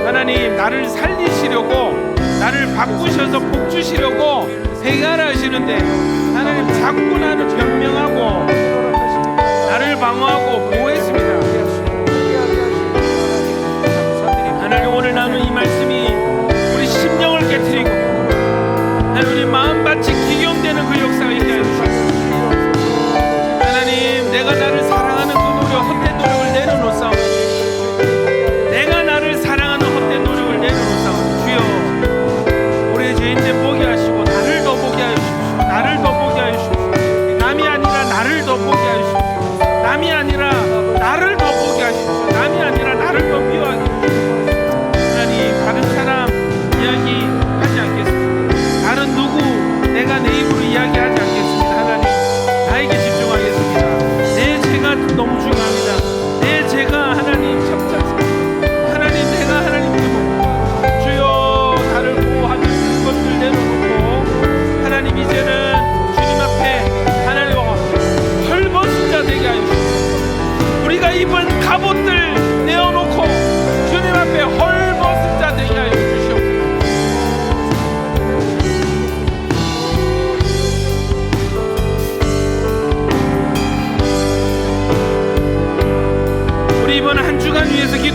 하나님, 나를 살리시려고, 나를 바꾸셔서 복 주시려고 회개하라 하시는데 하나님, 자꾸 나는 변명하고 나를 방어하고 보호했습니다. 하나님, 오늘 나는 이 말씀이 우리 심령을 깨트리고 하나님, 우리 마음밭이 기경되는 그 역사가 있게 하여 주시옵소서. 하나님, 내가 나를 사랑하는 그 노력, 헛된 노력을 내려놓사오니, 내가 나를 사랑하는 헛된 노력을 내려놓사오니, 주여, 우리의 죄인들 보게 하시고 나를 더 보게 하여 주십시오. 나를 더 보게 하여 주십시오. 남이 아니라 나를 더 보게 하여 주십시오. 남이 아니라 나를 더 보게 하십시오. 남이 아니라 나를 더 미워하게 하십시오. 하나님, 다른 사람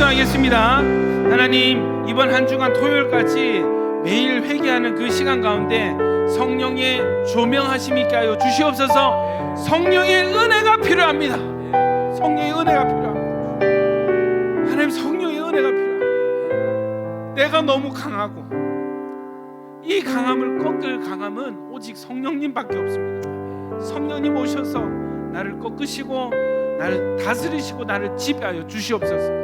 기도하겠습니다. 하나님, 이번 한 주간 토요일까지 매일 회개하는 그 시간 가운데 성령의 조명하심이 있게 하여 주시옵소서. 성령의 은혜가 필요합니다. 성령의 은혜가 필요합니다. 하나님, 성령의 은혜가 필요합니다. 내가 너무 강하고 이 강함을 꺾을 강함은 오직 성령님밖에 없습니다. 성령님 오셔서 나를 꺾으시고 나를 다스리시고 나를 지배하여 주시옵소서.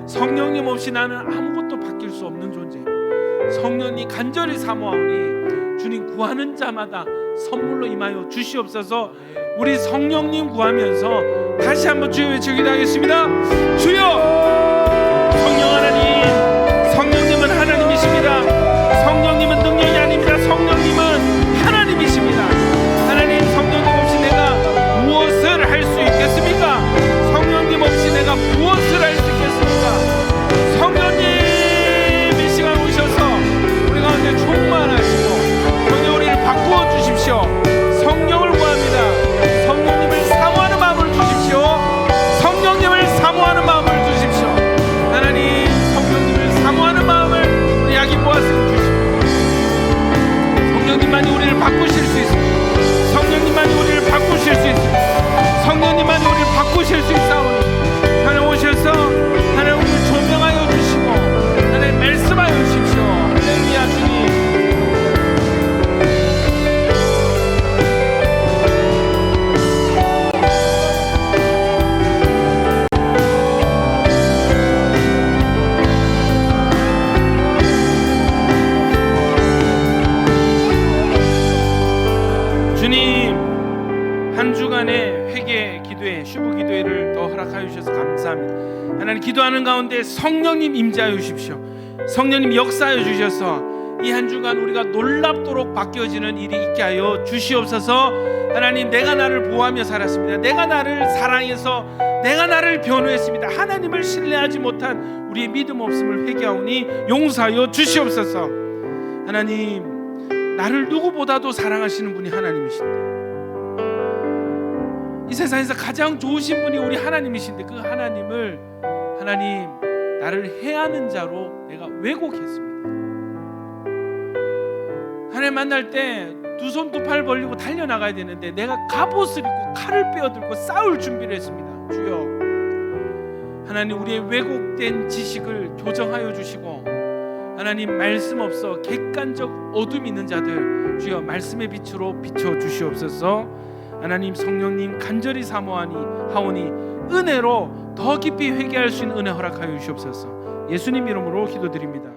성령님 없이 나는 아무것도 바뀔 수 없는 존재입니다. 성령님 간절히 사모하오니 주님 구하는 자마다 선물로 임하여 주시옵소서. 우리 성령님 구하면서 다시 한번 주여 외쳐 기도하겠습니다. 주여! 성령 하나님, 성령님은 하나님이십니다. 성령님은 능력이 아닙니다. 성령님은 하나님이십니다. 하나님, 성령님 없이 내가 무엇을 할 수 있겠습니까? 성령님 없이 내가 무엇을 할 수 있겠습니까? 성령님 이 시간 오셔서 우리 가운데 충만하시고 성령 우리를 바꾸어 주십시오. 성령을 구합니다. 성령님을 사모하는 마음을 주십시오. 성령님을 사모하는 마음을 주십시오. 하나님, 성령님을 사모하는 마음을 우리 약이 모아서 주십시오. 성령님만이 우리를 바꾸실 수 있습니다. 성령님만이 우리를 바꾸실 수 있습니다. 성령님만이 우리를 바꾸실 수 있사오니 하나님 오셔서 하나님 우리를 조명하여 주시고 하나님 말씀하여 주십시오. 할렐루야. 주님, 주님, 한 주간의 회개 기도회, 슈브 기도회를 더 허락하여 주셔서 감사합니다. 하나님, 기도하는 가운데 성령님 임재하여 주십시오. 성령님 역사하여 주셔서 이 한 주간 우리가 놀랍도록 바뀌어지는 일이 있게 하여 주시옵소서. 하나님, 내가 나를 보호하며 살았습니다. 내가 나를 사랑해서 내가 나를 변호했습니다. 하나님을 신뢰하지 못한 우리의 믿음 없음을 회개하오니 용서하여 주시옵소서. 하나님, 나를 누구보다도 사랑하시는 분이 하나님이신데 이 세상에서 가장 좋으신 분이 우리 하나님이신데 그 하나님을 하나님, 나를 해하는 자로 내가 왜곡했습니다. 하나님 만날 때 두 손 두 팔 벌리고 달려나가야 되는데 내가 갑옷을 입고 칼을 빼어들고 싸울 준비를 했습니다. 주여, 하나님, 우리의 왜곡된 지식을 교정하여 주시고 하나님, 말씀 없어 객관적 어둠이 있는 자들 주여 말씀의 빛으로 비춰 주시옵소서. 하나님, 성령님 간절히 사모하니 하오니 은혜로 더 깊이 회개할 수 있는 은혜 허락하여 주시옵소서. 예수님 이름으로 기도드립니다.